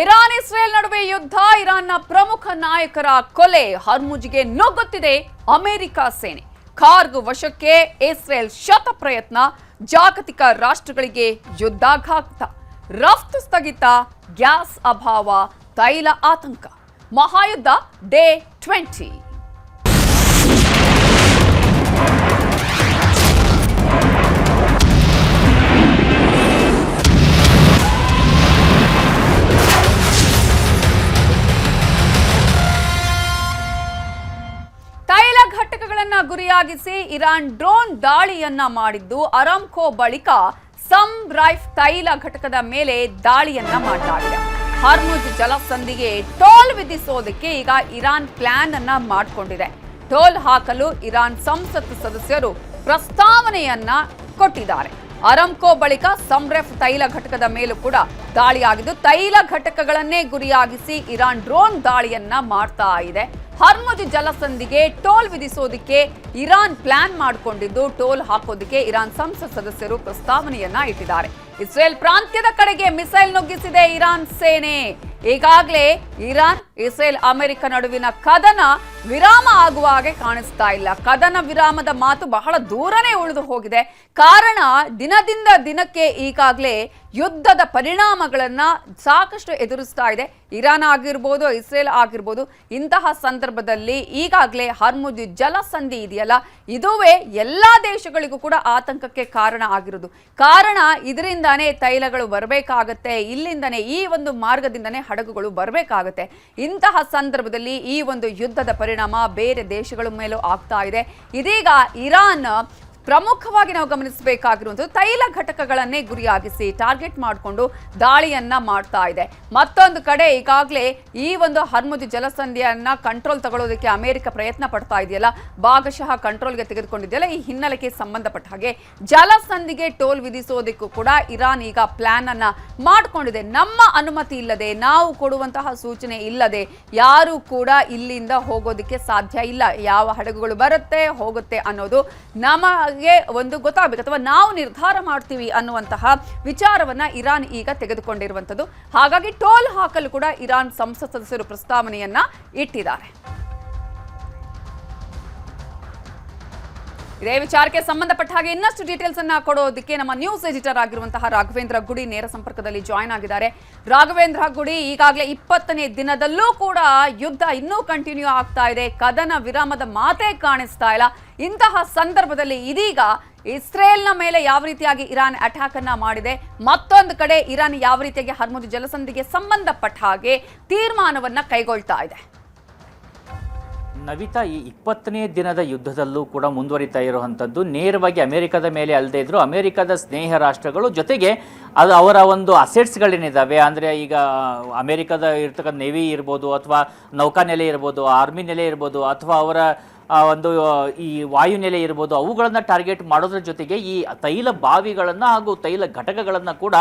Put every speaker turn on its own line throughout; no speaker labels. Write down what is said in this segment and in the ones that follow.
Iran Israel ನಡುವೆ ಯುದ್ಧ, ಇರಾನ್ನ ಪ್ರಮುಖ ನಾಯಕರ ಕೊಲೆ, ಹರ್ಮುಜ್ಗೆ ನುಗ್ಗುತ್ತಿದೆ ಅಮೆರಿಕ ಸೇನೆ. ಖಾರ್ಗ್ ವಶಕ್ಕೆ ಇಸ್ರೇಲ್ ಶತ ಪ್ರಯತ್ನ, ಜಾಗತಿಕ ರಾಷ್ಟ್ರಗಳಿಗೆ ಯುದ್ಧಾಘಾತ, ರಫ್ತು ಸ್ಥಗಿತ, ಗ್ಯಾಸ್ ಅಭಾವ, ತೈಲ ಆತಂಕ, ಮಹಾಯುದ್ಧ ಡೇ 20. ತೈಲ ಘಟಕಗಳನ್ನು ಗುರಿಯಾಗಿಸಿ ಇರಾನ್ ಡ್ರೋನ್ ದಾಳಿಯನ್ನ ಮಾಡಿದ್ದು, ಅರಾಮ್ಕೋ ಬಳಿಕ ಸಮ್ರೈಫ್ ತೈಲ ಘಟಕದ ಮೇಲೆ ದಾಳಿಯನ್ನ ಮಾಡಲಾಗಿದೆ. ಹರ್ಮುಜ್ ಜಲಸಂಧಿಗೆ ಟೋಲ್ ವಿಧಿಸೋದಕ್ಕೆ ಈಗ ಇರಾನ್ ಪ್ಲಾನ್ ಅನ್ನ ಮಾಡಿಕೊಂಡಿದೆ. ಟೋಲ್ ಹಾಕಲು ಇರಾನ್ ಸಂಸತ್ ಸದಸ್ಯರು ಪ್ರಸ್ತಾವನೆಯನ್ನ ಕೊಟ್ಟಿದ್ದಾರೆ. ಅರಾಮ್ಕೋ ಬಳಿಕ ಸಮ್ರೈಫ್ ತೈಲ ಘಟಕದ ಮೇಲೂ ಕೂಡ ದಾಳಿಯಾಗಿದ್ದು, ತೈಲ ಘಟಕಗಳನ್ನೇ ಗುರಿಯಾಗಿಸಿ ಇರಾನ್ ಡ್ರೋನ್ ದಾಳಿಯನ್ನ ಮಾಡ್ತಾ ಇದೆ. ಹರ್ಮುಜ್ ಜಲಸಂಧಿಗೆ ಟೋಲ್ ವಿಧಿಸೋದಕ್ಕೆ ಇರಾನ್ ಪ್ಲಾನ್ ಮಾಡಿಕೊಂಡಿದ್ದು, ಟೋಲ್ ಹಾಕೋದಕ್ಕೆ ಇರಾನ್ ಸಂಸತ್ ಸದಸ್ಯರು ಪ್ರಸ್ತಾವನೆಯನ್ನ ಇಟ್ಟಿದ್ದಾರೆ. ಇಸ್ರೇಲ್ ಪ್ರಾಂತ್ಯದ ಕಡೆಗೆ ಮಿಸೈಲ್ ನುಗ್ಗಿಸಿದೆ ಇರಾನ್ ಸೇನೆ. ಈಗಾಗಲೇ ಇರಾನ್, ಇಸ್ರೇಲ್, ಅಮೆರಿಕ ನಡುವಿನ ಕದನ ವಿರಾಮ ಆಗುವ ಹಾಗೆ ಕಾಣಿಸ್ತಾ ಇಲ್ಲ. ಕದನ ವಿರಾಮದ ಮಾತು ಬಹಳ ದೂರನೇ ಉಳಿದು ಹೋಗಿದೆ. ಕಾರಣ, ದಿನದಿಂದ ದಿನಕ್ಕೆ ಈಗಾಗಲೇ ಯುದ್ಧದ ಪರಿಣಾಮಗಳನ್ನ ಸಾಕಷ್ಟು ಎದುರಿಸ್ತಾ ಇದೆ ಇರಾನ್ ಆಗಿರ್ಬೋದು, ಇಸ್ರೇಲ್ ಆಗಿರ್ಬೋದು. ಇಂತಹ ಸಂದರ್ಭದಲ್ಲಿ ಈಗಾಗಲೇ ಹರ್ಮುಜ್ ಜಲಸಂಧಿ ಇದೆಯಲ್ಲ, ಇದುವೇ ಎಲ್ಲಾ ದೇಶಗಳಿಗೂ ಕೂಡ ಆತಂಕಕ್ಕೆ ಕಾರಣ ಆಗಿರೋದು. ಕಾರಣ, ಇದರಿಂದಾನೇ ತೈಲಗಳು ಬರಬೇಕಾಗತ್ತೆ, ಇಲ್ಲಿಂದನೇ ಈ ಒಂದು ಮಾರ್ಗದಿಂದನೇ ಹಡಗುಗಳು ಬರಬೇಕಾಗತ್ತೆ. ಇಂತಹ ಸಂದರ್ಭದಲ್ಲಿ ಈ ಒಂದು ಯುದ್ಧದ ಪರಿಣಾಮ ಬೇರೆ ದೇಶಗಳ ಮೇಲೂ ಆಗ್ತಾ ಇದೆ. ಇದೀಗ ಇರಾನ್ ಪ್ರಮುಖವಾಗಿ ನಾವು ಗಮನಿಸಬೇಕಾಗಿರುವಂಥದ್ದು ತೈಲ ಘಟಕಗಳನ್ನೇ ಗುರಿಯಾಗಿಸಿ ಟಾರ್ಗೆಟ್ ಮಾಡಿಕೊಂಡು ದಾಳಿಯನ್ನ ಮಾಡ್ತಾ ಇದೆ. ಮತ್ತೊಂದು ಕಡೆ ಈಗಾಗಲೇ ಈ ಒಂದು ಹರ್ಮುಜ್ ಜಲಸಂಧಿಯನ್ನ ಕಂಟ್ರೋಲ್ ತಗೊಳ್ಳೋದಕ್ಕೆ ಅಮೆರಿಕ ಪ್ರಯತ್ನ ಪಡ್ತಾ ಇದೆಯಲ್ಲ, ಭಾಗಶಃ ಕಂಟ್ರೋಲ್ಗೆ ತೆಗೆದುಕೊಂಡಿದೆಯಲ್ಲ. ಈ ಹಿನ್ನೆಲೆಗೆ ಸಂಬಂಧಪಟ್ಟ ಹಾಗೆ ಜಲಸಂಧಿಗೆ ಟೋಲ್ ವಿಧಿಸೋದಕ್ಕೂ ಕೂಡ ಇರಾನ್ ಈಗ ಪ್ಲಾನ್ ಅನ್ನ ಮಾಡಿಕೊಂಡಿದೆ. ನಮ್ಮ ಅನುಮತಿ ಇಲ್ಲದೆ, ನಾವು ಕೊಡುವಂತಹ ಸೂಚನೆ ಇಲ್ಲದೆ ಯಾರು ಕೂಡ ಇಲ್ಲಿಂದ ಹೋಗೋದಕ್ಕೆ ಸಾಧ್ಯ ಇಲ್ಲ. ಯಾವ ಹಡಗುಗಳು ಬರುತ್ತೆ ಹೋಗುತ್ತೆ ಅನ್ನೋದು ನಮಗೆ ಒಂದು ಗೊತ್ತಾಗಬೇಕು, ಅಥವಾ ನಾವು ನಿರ್ಧಾರ ಮಾಡ್ತೀವಿ ಅನ್ನುವಂತಹ ವಿಚಾರವನ್ನ ಇರಾನ್ ಈಗ ತೆಗೆದುಕೊಂಡಿರುವಂಥದ್ದು. ಹಾಗಾಗಿ ಟೋಲ್ ಹಾಕಲು ಕೂಡ ಇರಾನ್ ಸಂಸತ್ ಸದಸ್ಯರು ಪ್ರಸ್ತಾವನೆಯನ್ನ ಇಟ್ಟಿದ್ದಾರೆ. ಇದೇ ವಿಚಾರಕ್ಕೆ ಸಂಬಂಧಪಟ್ಟ ಹಾಗೆ ಇನ್ನಷ್ಟು ಡೀಟೇಲ್ಸ್ ಅನ್ನ ಕೊಡೋದಕ್ಕೆ ನಮ್ಮ ನ್ಯೂಸ್ ಎಡಿಟರ್ ಆಗಿರುವಂತಹ ರಾಘವೇಂದ್ರ ಗುಡಿ ನೇರ ಸಂಪರ್ಕದಲ್ಲಿ ಜಾಯ್ನ್ ಆಗಿದ್ದಾರೆ. ರಾಘವೇಂದ್ರ ಗುಡಿ, ಈಗಾಗಲೇ 20ನೇ ದಿನದಲ್ಲೂ ಕೂಡ ಯುದ್ಧ ಇನ್ನೂ ಕಂಟಿನ್ಯೂ ಆಗ್ತಾ ಇದೆ. ಕದನ ವಿರಾಮದ ಮಾತೇ ಕಾಣಿಸ್ತಾ ಇಲ್ಲ. ಇಂತಹ ಸಂದರ್ಭದಲ್ಲಿ ಇದೀಗ ಇಸ್ರೇಲ್ನ ಮೇಲೆ ಯಾವ ರೀತಿಯಾಗಿ ಇರಾನ್ ಅಟ್ಯಾಕ್ ಅನ್ನ ಮಾಡಿದೆ, ಮತ್ತೊಂದು ಕಡೆ ಇರಾನ್ ಯಾವ ರೀತಿಯಾಗಿ ಹರ್ಮುಜ್ ಜಲಸಂಧಿಗೆ ಸಂಬಂಧಪಟ್ಟ ಹಾಗೆ ತೀರ್ಮಾನವನ್ನ ಕೈಗೊಳ್ತಾ ಇದೆ.
ನವಿತಾ, ಈ 20ನೇ ದಿನದ ಯುದ್ಧದಲ್ಲೂ ಕೂಡ ಮುಂದುವರಿತಾ ಇರುವಂಥದ್ದು ನೇರವಾಗಿ ಅಮೆರಿಕದ ಮೇಲೆ ಅಲ್ಲದೆ ಇದ್ರು ಅಮೆರಿಕದ ಸ್ನೇಹ ರಾಷ್ಟ್ರಗಳು ಜೊತೆಗೆ ಅದು ಅವರ ಒಂದು ಅಸೆಟ್ಸ್ಗಳೇನಿದ್ದಾವೆ, ಅಂದರೆ ಈಗ ಅಮೆರಿಕದ ಇರ್ತಕ್ಕಂಥ ನೇವಿ ಇರ್ಬೋದು, ಅಥವಾ ನೌಕಾನೆಲೆ ಇರ್ಬೋದು, ಆರ್ಮಿ ನೆಲೆ ಇರ್ಬೋದು, ಅಥವಾ ಅವರ ಒಂದು ಈ ವಾಯುನೆಲೆ ಇರ್ಬೋದು, ಅವುಗಳನ್ನು ಟಾರ್ಗೆಟ್ ಮಾಡೋದ್ರ ಜೊತೆಗೆ ಈ ತೈಲ ಬಾವಿಗಳನ್ನು ಹಾಗೂ ತೈಲ ಘಟಕಗಳನ್ನು ಕೂಡ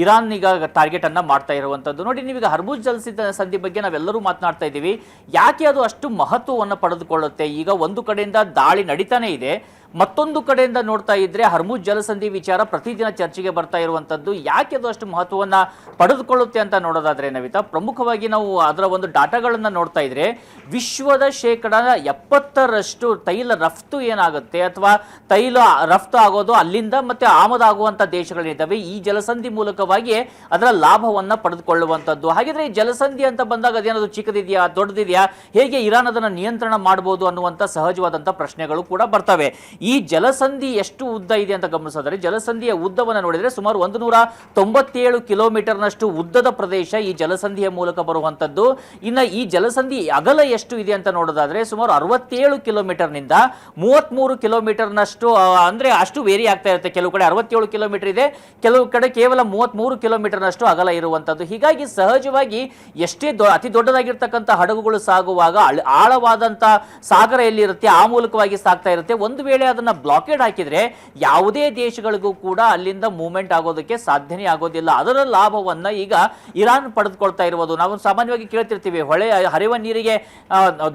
ಇರಾನ್ ಈಗ ಟಾರ್ಗೆಟನ್ನು ಮಾಡ್ತಾ ಇರುವಂಥದ್ದು. ನೋಡಿ, ನೀವೀಗ ಹರ್ಮುಜ್ ಜಲಸಂಧಿ ಬಗ್ಗೆ ನಾವೆಲ್ಲರೂ ಮಾತನಾಡ್ತಾ ಇದ್ದೀವಿ. ಯಾಕೆ ಅದು ಅಷ್ಟು ಮಹತ್ವವನ್ನು ಪಡೆದುಕೊಳ್ಳುತ್ತೆ? ಈಗ ಒಂದು ಕಡೆಯಿಂದ ದಾಳಿ ನಡೀತಾನೆ ಇದೆ, ಮತ್ತೊಂದು ಕಡೆಯಿಂದ ನೋಡ್ತಾ ಇದ್ರೆ ಹರ್ಮುಜ್ ಜಲಸಂಧಿ ವಿಚಾರ ಪ್ರತಿದಿನ ಚರ್ಚೆಗೆ ಬರ್ತಾ ಇರುವಂಥದ್ದು. ಯಾಕೆ ಅದು ಅಷ್ಟು ಮಹತ್ವವನ್ನು ಪಡೆದುಕೊಳ್ಳುತ್ತೆ ಅಂತ ನೋಡೋದಾದ್ರೆ ನವಿತಾ, ಪ್ರಮುಖವಾಗಿ ನಾವು ಅದರ ಒಂದು ಡಾಟಾಗಳನ್ನು ನೋಡ್ತಾ ಇದ್ರೆ ವಿಶ್ವದ 70% ತೈಲ ರಫ್ತು ಏನಾಗುತ್ತೆ, ಅಥವಾ ತೈಲ ರಫ್ತು ಆಗೋದು ಅಲ್ಲಿಂದ ಮತ್ತೆ ಆಮದಾಗುವಂಥ ದೇಶಗಳೇನಿದ್ದಾವೆ ಈ ಜಲಸಂಧಿ ಮೂಲಕವಾಗಿ ಅದರ ಲಾಭವನ್ನು ಪಡೆದುಕೊಳ್ಳುವಂಥದ್ದು. ಹಾಗಿದ್ರೆ ಈ ಜಲಸಂಧಿ ಅಂತ ಬಂದಾಗ ಅದೇನಾದ್ರು ಚಿಕ್ಕದಿದೆಯಾ, ದೊಡ್ಡದಿದೆಯಾ, ಹೇಗೆ ಇರಾನ್ ಅದನ್ನು ನಿಯಂತ್ರಣ ಮಾಡಬಹುದು ಅನ್ನುವಂಥ ಸಹಜವಾದಂಥ ಪ್ರಶ್ನೆಗಳು ಕೂಡ ಬರ್ತವೆ. ಈ ಜಲಸಂಧಿ ಎಷ್ಟು ಉದ್ದ ಇದೆ ಅಂತ ಗಮನಿಸಿದರೆ, ಜಲಸಂಧಿಯ ಉದ್ದವನ್ನು ನೋಡಿದರೆ ಸುಮಾರು 197 ಕಿಲೋಮೀಟರ್ನಷ್ಟು ಉದ್ದದ ಪ್ರದೇಶ ಈ ಜಲಸಂಧಿಯ ಮೂಲಕ ಬರುವಂಥದ್ದು. ಇನ್ನು ಈ ಜಲಸಂಧಿ ಅಗಲ ಎಷ್ಟು ಇದೆ ಅಂತ ನೋಡೋದಾದ್ರೆ ಸುಮಾರು 67 ಕಿಲೋಮೀಟರ್ನಿಂದ 33 ಕಿಲೋಮೀಟರ್ನಷ್ಟು, ಅಂದರೆ ಅಷ್ಟು ವೇರಿ ಆಗ್ತಾ ಇರುತ್ತೆ. ಕೆಲವು ಕಡೆ 67 ಕಿಲೋಮೀಟರ್ ಇದೆ, ಕೆಲವು ಕಡೆ ಕೇವಲ 33 ಕಿಲೋಮೀಟರ್ನಷ್ಟು ಅಗಲ ಇರುವಂಥದ್ದು. ಹೀಗಾಗಿ ಸಹಜವಾಗಿ ಎಷ್ಟೇ ಅತಿ ದೊಡ್ಡದಾಗಿರ್ತಕ್ಕಂಥ ಹಡಗುಗಳು ಸಾಗುವಾಗ ಆಳವಾದಂಥ ಸಾಗರ ಎಲ್ಲಿರುತ್ತೆ ಆ ಮೂಲಕವಾಗಿ ಸಾಗ್ತಾ ಇರುತ್ತೆ. ಒಂದು ವೇಳೆ ಅದನ್ನ ಬ್ಲಾಕೇಡ್ ಹಾಕಿದ್ರೆ ಯಾವುದೇ ದೇಶಗಳಿಗೂ ಕೂಡ ಅಲ್ಲಿಂದ ಮೂವ್ಮೆಂಟ್ ಆಗೋದಕ್ಕೆ ಸಾಧ್ಯನೇ ಆಗೋದಿಲ್ಲ. ಅದರ ಲಾಭವನ್ನ ಈಗ ಇರಾನ್ ಪಡೆದುಕೊಳ್ತಾ ಇರುವುದು. ನಾವು ಸಾಮಾನ್ಯವಾಗಿ ಕೇಳ್ತಿರ್ತೀವಿ, ಹೊಳೆ ಹರಿವ ನೀರಿಗೆ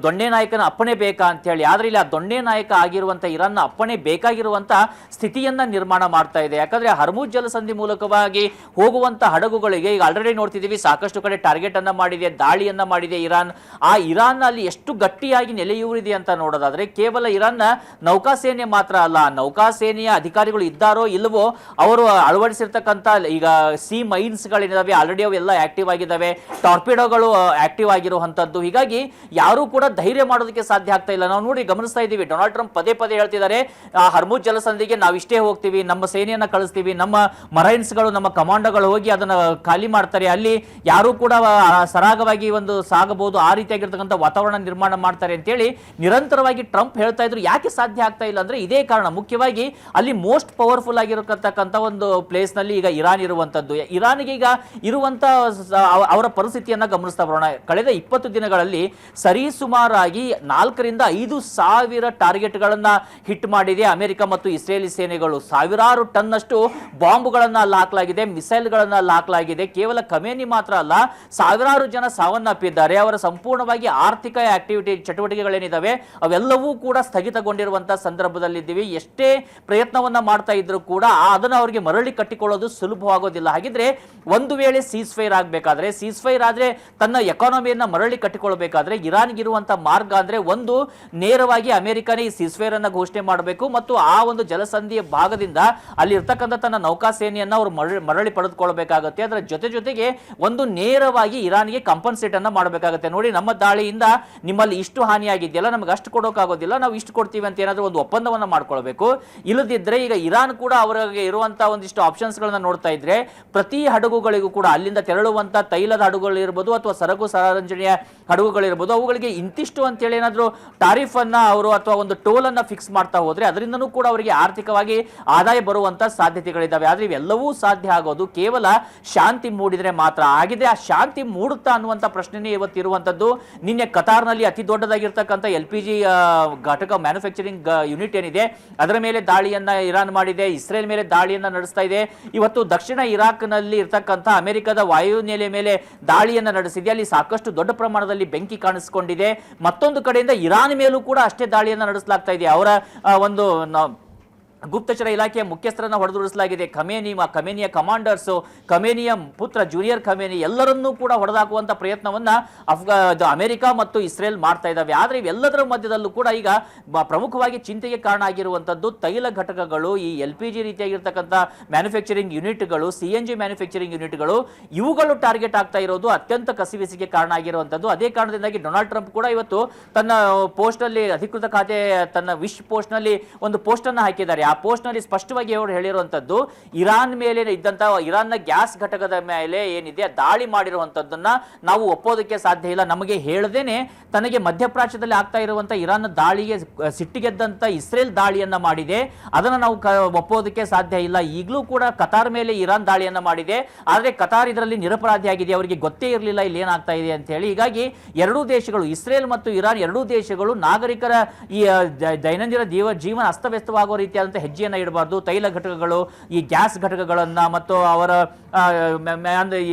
ದೊಣ್ಣೆ ನಾಯಕನ ಅಪ್ಪಣೆ ಬೇಕಾ ಅಂತ ಹೇಳಿ. ಆದ್ರೆ ಇಲ್ಲಿ ಆ ದೊಣ್ಣೆ ನಾಯಕ ಆಗಿರುವಂತ ಇರಾನ್ನ ಅಪ್ಪಣೆ ಬೇಕಾಗಿರುವಂತ ಸ್ಥಿತಿಯನ್ನ ನಿರ್ಮಾಣ ಮಾಡ್ತಾ ಇದೆ. ಯಾಕಂದ್ರೆ ಹರ್ಮುಜ್ ಜಲಸಂಧಿ ಮೂಲಕವಾಗಿ ಹೋಗುವಂತ ಹಡಗುಗಳಿಗೆ ಈಗ ಆಲ್ರೆಡಿ ನೋಡ್ತಿದ್ದೀವಿ, ಸಾಕಷ್ಟು ಕಡೆ ಟಾರ್ಗೆಟ್ ಅನ್ನ ಮಾಡಿದೆ, ದಾಳಿಯನ್ನ ಮಾಡಿದೆ ಇರಾನ್. ಆ ಇರಾನ್ ಅಲ್ಲಿ ಎಷ್ಟು ಗಟ್ಟಿಯಾಗಿ ನೆಲೆಯೂರಿದೆ ಅಂತ ನೋಡೋದಾದ್ರೆ ಕೇವಲ ಇರಾನ್ನ ನೌಕಾಸೇನೆ ಮಾತ್ರ ಅಲ್ಲ, ನೌಕಾಸೇನೆಯ ಅಧಿಕಾರಿಗಳು ಇದ್ದಾರೋ ಇಲ್ಲವೋ ಅವರು ಅಳವಡಿಸಿರ್ತಕ್ಕಂಥ ಈಗ ಸಿ ಮೈನ್ಸ್ ಗಳಿದಾವೆ, ಆಲ್ರೆಡಿ ಅವೆಲ್ಲ ಆಕ್ಟಿವ್ ಆಗಿದ್ದಾವೆ, ಟಾರ್ಪಿಡೋಗಳು ಆಕ್ಟಿವ್ ಆಗಿರುವಂತದ್ದು. ಹೀಗಾಗಿ ಯಾರು ಕೂಡ ಧೈರ್ಯ ಮಾಡೋದಕ್ಕೆ ಸಾಧ್ಯ ಆಗ್ತಾ ಇಲ್ಲ. ನಾವು ನೋಡಿ ಗಮನಿಸ್ತಾ ಇದ್ದೀವಿ, ಡೊನಾಲ್ಡ್ ಟ್ರಂಪ್ ಪದೇ ಪದೇ ಹೇಳ್ತಿದ್ದಾರೆ, ಹರ್ಮುಜ್ ಜಲಸಂಧಿಗೆ ನಾವು ಇಷ್ಟೇ ಹೋಗ್ತೀವಿ, ನಮ್ಮ ಸೇನೆಯನ್ನ ಕಳಿಸ್ತೀವಿ, ನಮ್ಮ ಮರೈನ್ಸ್ಗಳು ನಮ್ಮ ಕಮಾಂಡೋಗಳು ಹೋಗಿ ಅದನ್ನ ಖಾಲಿ ಮಾಡ್ತಾರೆ, ಅಲ್ಲಿ ಯಾರು ಕೂಡ ಸರಾಗವಾಗಿ ಒಂದು ಸಾಗಬಹುದು, ಆ ರೀತಿಯಾಗಿರ್ತಕ್ಕಂಥ ವಾತಾವರಣ ನಿರ್ಮಾಣ ಮಾಡ್ತಾರೆ ಅಂತೇಳಿ ನಿರಂತರವಾಗಿ ಟ್ರಂಪ್ ಹೇಳ್ತಾ ಇದ್ರು. ಯಾಕೆ ಸಾಧ್ಯ ಆಗ್ತಾ ಇಲ್ಲ ಅಂದ್ರೆ ಇದೇ ಕಾರಣ. ಮುಖ್ಯವಾಗಿ ಅಲ್ಲಿ ಮೋಸ್ಟ್ ಪವರ್ಫುಲ್ ಆಗಿರತಕ್ಕಂಥ ಒಂದು ಪ್ಲೇಸ್ ನಲ್ಲಿ ಈಗ ಇರಾನ್ ಇರುವಂತದ್ದು. ಇರಾನ್ಗೆ ಈಗ ಇರುವಂತ ಅವರ ಪರಿಸ್ಥಿತಿಯನ್ನ ಗಮನಿಸ್ತಾ ಬರೋಣ. ಕಳೆದ 20 ದಿನಗಳಲ್ಲಿ ಸರಿಸುಮಾರಾಗಿ 4 ರಿಂದ 5 ಸಾವಿರ ಟಾರ್ಗೆಟ್ ಗಳನ್ನ ಹಿಟ್ ಮಾಡಿದೆ ಅಮೆರಿಕ ಮತ್ತು ಇಸ್ರೇಲಿ ಸೇನೆಗಳು. ಸಾವಿರಾರು ಟನ್ ಅಷ್ಟು ಬಾಂಬ್ಗಳನ್ನ ಅಲ್ಲಿ ಹಾಕಲಾಗಿದೆ, ಮಿಸೈಲ್ ಗಳನ್ನ ಅಲ್ಲಿ ಹಾಕಲಾಗಿದೆ. ಕೇವಲ ಖಮೇನಿ ಮಾತ್ರ ಅಲ್ಲ, ಸಾವಿರಾರು ಜನ ಸಾವನ್ನಪ್ಪಿದ್ದಾರೆ. ಅವರ ಸಂಪೂರ್ಣವಾಗಿ ಆರ್ಥಿಕ ಚಟುವಟಿಕೆಗಳೇನಿದಾವೆ ಅವೆಲ್ಲವೂ ಕೂಡ ಸ್ಥಗಿತಗೊಂಡಿರುವಂತಹ ಸಂದರ್ಭದಲ್ಲಿದ್ದೀವಿ. ಎಷ್ಟೇ ಪ್ರಯತ್ನವನ್ನ ಮಾಡ್ತಾ ಇದ್ರು ಕೂಡ ಅದನ್ನ ಅವರಿಗೆ ಮರಳಿ ಕಟ್ಟಿಕೊಳ್ಳೋದು ಸುಲಭವಾಗೋದಿಲ್ಲ. ಹಾಗಿದ್ರೆ ಒಂದು ವೇಳೆ ಸೀಸ್ ಫೈರ್ ಆಗಬೇಕಾದ್ರೆ, ಸೀಸ್ ಫೈರ್ ಆದ್ರೆ ತನ್ನ ಎಕಾನಮಿಯನ್ನ ಮರಳಿ ಕಟ್ಟಿಕೊಳ್ಳಬೇಕಾದ್ರೆ ಇರಾನ್ಗೆ ಇರುವಂತಹ ಮಾರ್ಗ ಅಂದ್ರೆ ಒಂದು, ನೇರವಾಗಿ ಅಮೆರಿಕನೇ ಈ ಸೀಸ್ ಫೈರ್ ಅನ್ನ ಘೋಷಣೆ ಮಾಡಬೇಕು ಮತ್ತು ಆ ಒಂದು ಜಲಸಂಧಿಯ ಭಾಗದಿಂದ ಅಲ್ಲಿ ಇರ್ತಕ್ಕಂಥ ತನ್ನ ನೌಕಾ ಸೇನೆಯನ್ನ ಅವರು ಮರಳಿ ಪಡೆದುಕೊಳ್ಳಬೇಕಾಗುತ್ತೆ. ಅದರ ಜೊತೆಗೆ ಒಂದು ನೇರವಾಗಿ ಇರಾನ್ಗೆ ಕಾಂಪನ್ಸೇಟ್ ಅನ್ನ ಮಾಡಬೇಕಾಗುತ್ತೆ. ನೋಡಿ, ನಮ್ಮ ದಾಳಿಯಿಂದ ನಿಮ್ಮಲ್ಲಿ ಇಷ್ಟು ಹಾನಿಯಾಗಿದೆಯಲ್ಲ, ನಮಗೆ ಅಷ್ಟು ಕೊಡೋಕ್ಕಾಗೋದಿಲ್ಲ, ನಾವು ಇಷ್ಟು ಕೊಡ್ತೀವಿ ಅಂತ ಏನಾದರೂ ಒಂದು ಒಪ್ಪಂದವನ್ನ ಮಾಡ್ಕೊಳ್ಬೇಕು. ಇಲ್ಲದಿದ್ರೆ ಈಗ ಇರಾನ್ ಕೂಡ ಅವರಿಗೆ ಇರುವಂತಹ ಒಂದಿಷ್ಟು ಆಪ್ಷನ್ಸ್ ಗಳನ್ನ ನೋಡ್ತಾ ಇದ್ರೆ ಪ್ರತಿ ಹಡಗುಗಳಿಗೂ ಕೂಡ ಅಲ್ಲಿಂದ ತೆರಳುವಂತ ತೈಲದ ಹಡಗುಗಳು ಇರಬಹುದು ಅಥವಾ ಸರಕು ಸರಂಜನೆಯ ಹಡಗುಗಳಿರ್ಬೋದು, ಅವುಗಳಿಗೆ ಇಂತಿಷ್ಟು ಅಂತೇಳಿ ಏನಾದರೂ ಟಾರಿಫ್ ಅನ್ನ ಅವರು ಅಥವಾ ಒಂದು ಟೋಲ್ ಅನ್ನ ಫಿಕ್ಸ್ ಮಾಡ್ತಾ ಹೋದ್ರೆ ಅದರಿಂದನೂ ಕೂಡ ಅವರಿಗೆ ಆರ್ಥಿಕವಾಗಿ ಆದಾಯ ಬರುವಂತ ಸಾಧ್ಯತೆಗಳಿದ್ದಾವೆ. ಆದ್ರೆ ಇವೆಲ್ಲವೂ ಸಾಧ್ಯ ಆಗೋದು ಕೇವಲ ಶಾಂತಿ ಮೂಡಿದ್ರೆ ಮಾತ್ರ ಆಗಿದೆ. ಆ ಶಾಂತಿ ಮೂಡುತ್ತಾ ಅನ್ನುವಂತ ಪ್ರಶ್ನೆನೇ ಇವತ್ತಿರುವಂತದ್ದು. ನಿನ್ನೆ ಕತಾರ್ನಲ್ಲಿ ಅತಿ ದೊಡ್ಡದಾಗಿರ್ತಕ್ಕಂಥ LPG ಘಟಕ ಮ್ಯಾನುಫ್ಯಾಕ್ಚರಿಂಗ್ ಯೂನಿಟ್ ಏನಿದೆ ಅದರ ಮೇಲೆ ದಾಳಿಯನ್ನ ಇರಾನ್ ಮಾಡಿದೆ, ಇಸ್ರೇಲ್ ಮೇಲೆ ದಾಳಿಯನ್ನ ನಡೆಸ್ತಾ ಇದೆ. ಇವತ್ತು ದಕ್ಷಿಣ ಇರಾಕ್ ನಲ್ಲಿ ಇರ್ತಕ್ಕಂಥ ಅಮೆರಿಕದ ವಾಯುನೆಲೆ ಮೇಲೆ ದಾಳಿಯನ್ನ ನಡೆಸಿದೆ, ಅಲ್ಲಿ ಸಾಕಷ್ಟು ದೊಡ್ಡ ಪ್ರಮಾಣದಲ್ಲಿ ಬೆಂಕಿ ಕಾಣಿಸಿಕೊಂಡಿದೆ. ಮತ್ತೊಂದು ಕಡೆಯಿಂದ ಇರಾನ್ ಮೇಲೂ ಕೂಡ ಅಷ್ಟೇ ದಾಳಿಯನ್ನ ನಡೆಸಲಾಗ್ತಾ ಇದೆ. ಅವರ ಒಂದು ಗುಪ್ತಚರ ಇಲಾಖೆಯ ಮುಖ್ಯಸ್ಥರನ್ನ ಹೊಡೆದುರುಳಿಸಲಾಗಿದೆ. ಖಮೇನಿಯ ಕಮಾಂಡರ್ಸ್, ಖಮೇನಿಯ ಪುತ್ರ ಜೂನಿಯರ್ ಖಮೇನಿ ಎಲ್ಲರನ್ನೂ ಕೂಡ ಹೊಡೆದಾಕುವಂತ ಪ್ರಯತ್ನವನ್ನ ಅಮೆರಿಕ ಮತ್ತು ಇಸ್ರೇಲ್ ಮಾಡ್ತಾ ಇದ್ದಾವೆ. ಆದ್ರೆ ಇವೆಲ್ಲದರ ಮಧ್ಯದಲ್ಲೂ ಕೂಡ ಈಗ ಪ್ರಮುಖವಾಗಿ ಚಿಂತೆಗೆ ಕಾರಣ ಆಗಿರುವಂತದ್ದು ತೈಲ ಘಟಕಗಳು, ಈ LPG ರೀತಿಯಾಗಿರ್ತಕ್ಕಂಥ ಮ್ಯಾನುಫ್ಯಾಕ್ಚರಿಂಗ್ ಯೂನಿಟ್ಗಳು, CNG ಮ್ಯಾನುಫ್ಯಾಕ್ಚರಿಂಗ್ ಯೂನಿಟ್ಗಳು, ಇವುಗಳು ಟಾರ್ಗೆಟ್ ಆಗ್ತಾ ಇರೋದು ಅತ್ಯಂತ ಕಸಿವಿಸಿಗೆ ಕಾರಣ ಆಗಿರುವಂತದ್ದು. ಅದೇ ಕಾರಣದಿಂದಾಗಿ ಡೊನಾಲ್ಡ್ ಟ್ರಂಪ್ ಕೂಡ ಇವತ್ತು ತನ್ನ ಪೋಸ್ಟ್ ನಲ್ಲಿ, ಅಧಿಕೃತ ಖಾತೆ ತನ್ನ ವಿಶ್ ಪೋಸ್ಟ್ ನಲ್ಲಿ ಒಂದು ಪೋಸ್ಟ್ ಅನ್ನ ಹಾಕಿದ್ದಾರೆ. ಆ ಪೋಸ್ಟ್ ನಲ್ಲಿ ಸ್ಪಷ್ಟವಾಗಿ ಅವರು ಹೇಳಿರುವಂತದ್ದು, ಇರಾನ್ ಮೇಲೆ ಇದ್ದಂತ ಇರಾನ್ನ ಗ್ಯಾಸ್ ಘಟಕದ ಮೇಲೆ ಏನಿದೆ ದಾಳಿ ಮಾಡಿರುವಂತದ್ದನ್ನ ನಾವು ಒಪ್ಪೋದಕ್ಕೆ ಸಾಧ್ಯ ಇಲ್ಲ. ನಮಗೆ ಹೇಳದೇನೆ ತನಗೆ ಮಧ್ಯಪ್ರಾಚ್ಯದಲ್ಲಿ ಆಗ್ತಾ ಇರುವಂತ ಇರಾನ್ ದಾಳಿಗೆ ಸಿಟ್ಟಿಗೆದ್ದಂತ ಇಸ್ರೇಲ್ ದಾಳಿಯನ್ನ ಮಾಡಿದೆ, ಅದನ್ನ ನಾವು ಒಪ್ಪೋದಕ್ಕೆ ಸಾಧ್ಯ ಇಲ್ಲ. ಈಗಲೂ ಕೂಡ ಕತಾರ್ ಮೇಲೆ ಇರಾನ್ ದಾಳಿಯನ್ನ ಮಾಡಿದೆ, ಆದ್ರೆ ಕತಾರ್ ಇದರಲ್ಲಿ ನಿರಪರಾಧಿಯಾಗಿದೆ, ಅವರಿಗೆ ಗೊತ್ತೇ ಇರಲಿಲ್ಲ ಇಲ್ಲಿ ಏನಾಗ್ತಾ ಇದೆ ಅಂತ ಹೇಳಿ. ಹೀಗಾಗಿ ಎರಡೂ ದೇಶಗಳು, ಇಸ್ರೇಲ್ ಮತ್ತು ಇರಾನ್ ಎರಡೂ ದೇಶಗಳು ನಾಗರಿಕರ ಈ ದೈನಂದಿನ ಜೀವನ ಅಸ್ತವ್ಯಸ್ತವಾಗುವ ರೀತಿಯಾದಂತಹ ಹೆಜ್ಜೆಯನ್ನ ಇಡಬಾರ್ದು. ತೈಲ ಘಟಕಗಳು, ಈ ಗ್ಯಾಸ್ ಘಟಕಗಳನ್ನ ಮತ್ತು ಅವರ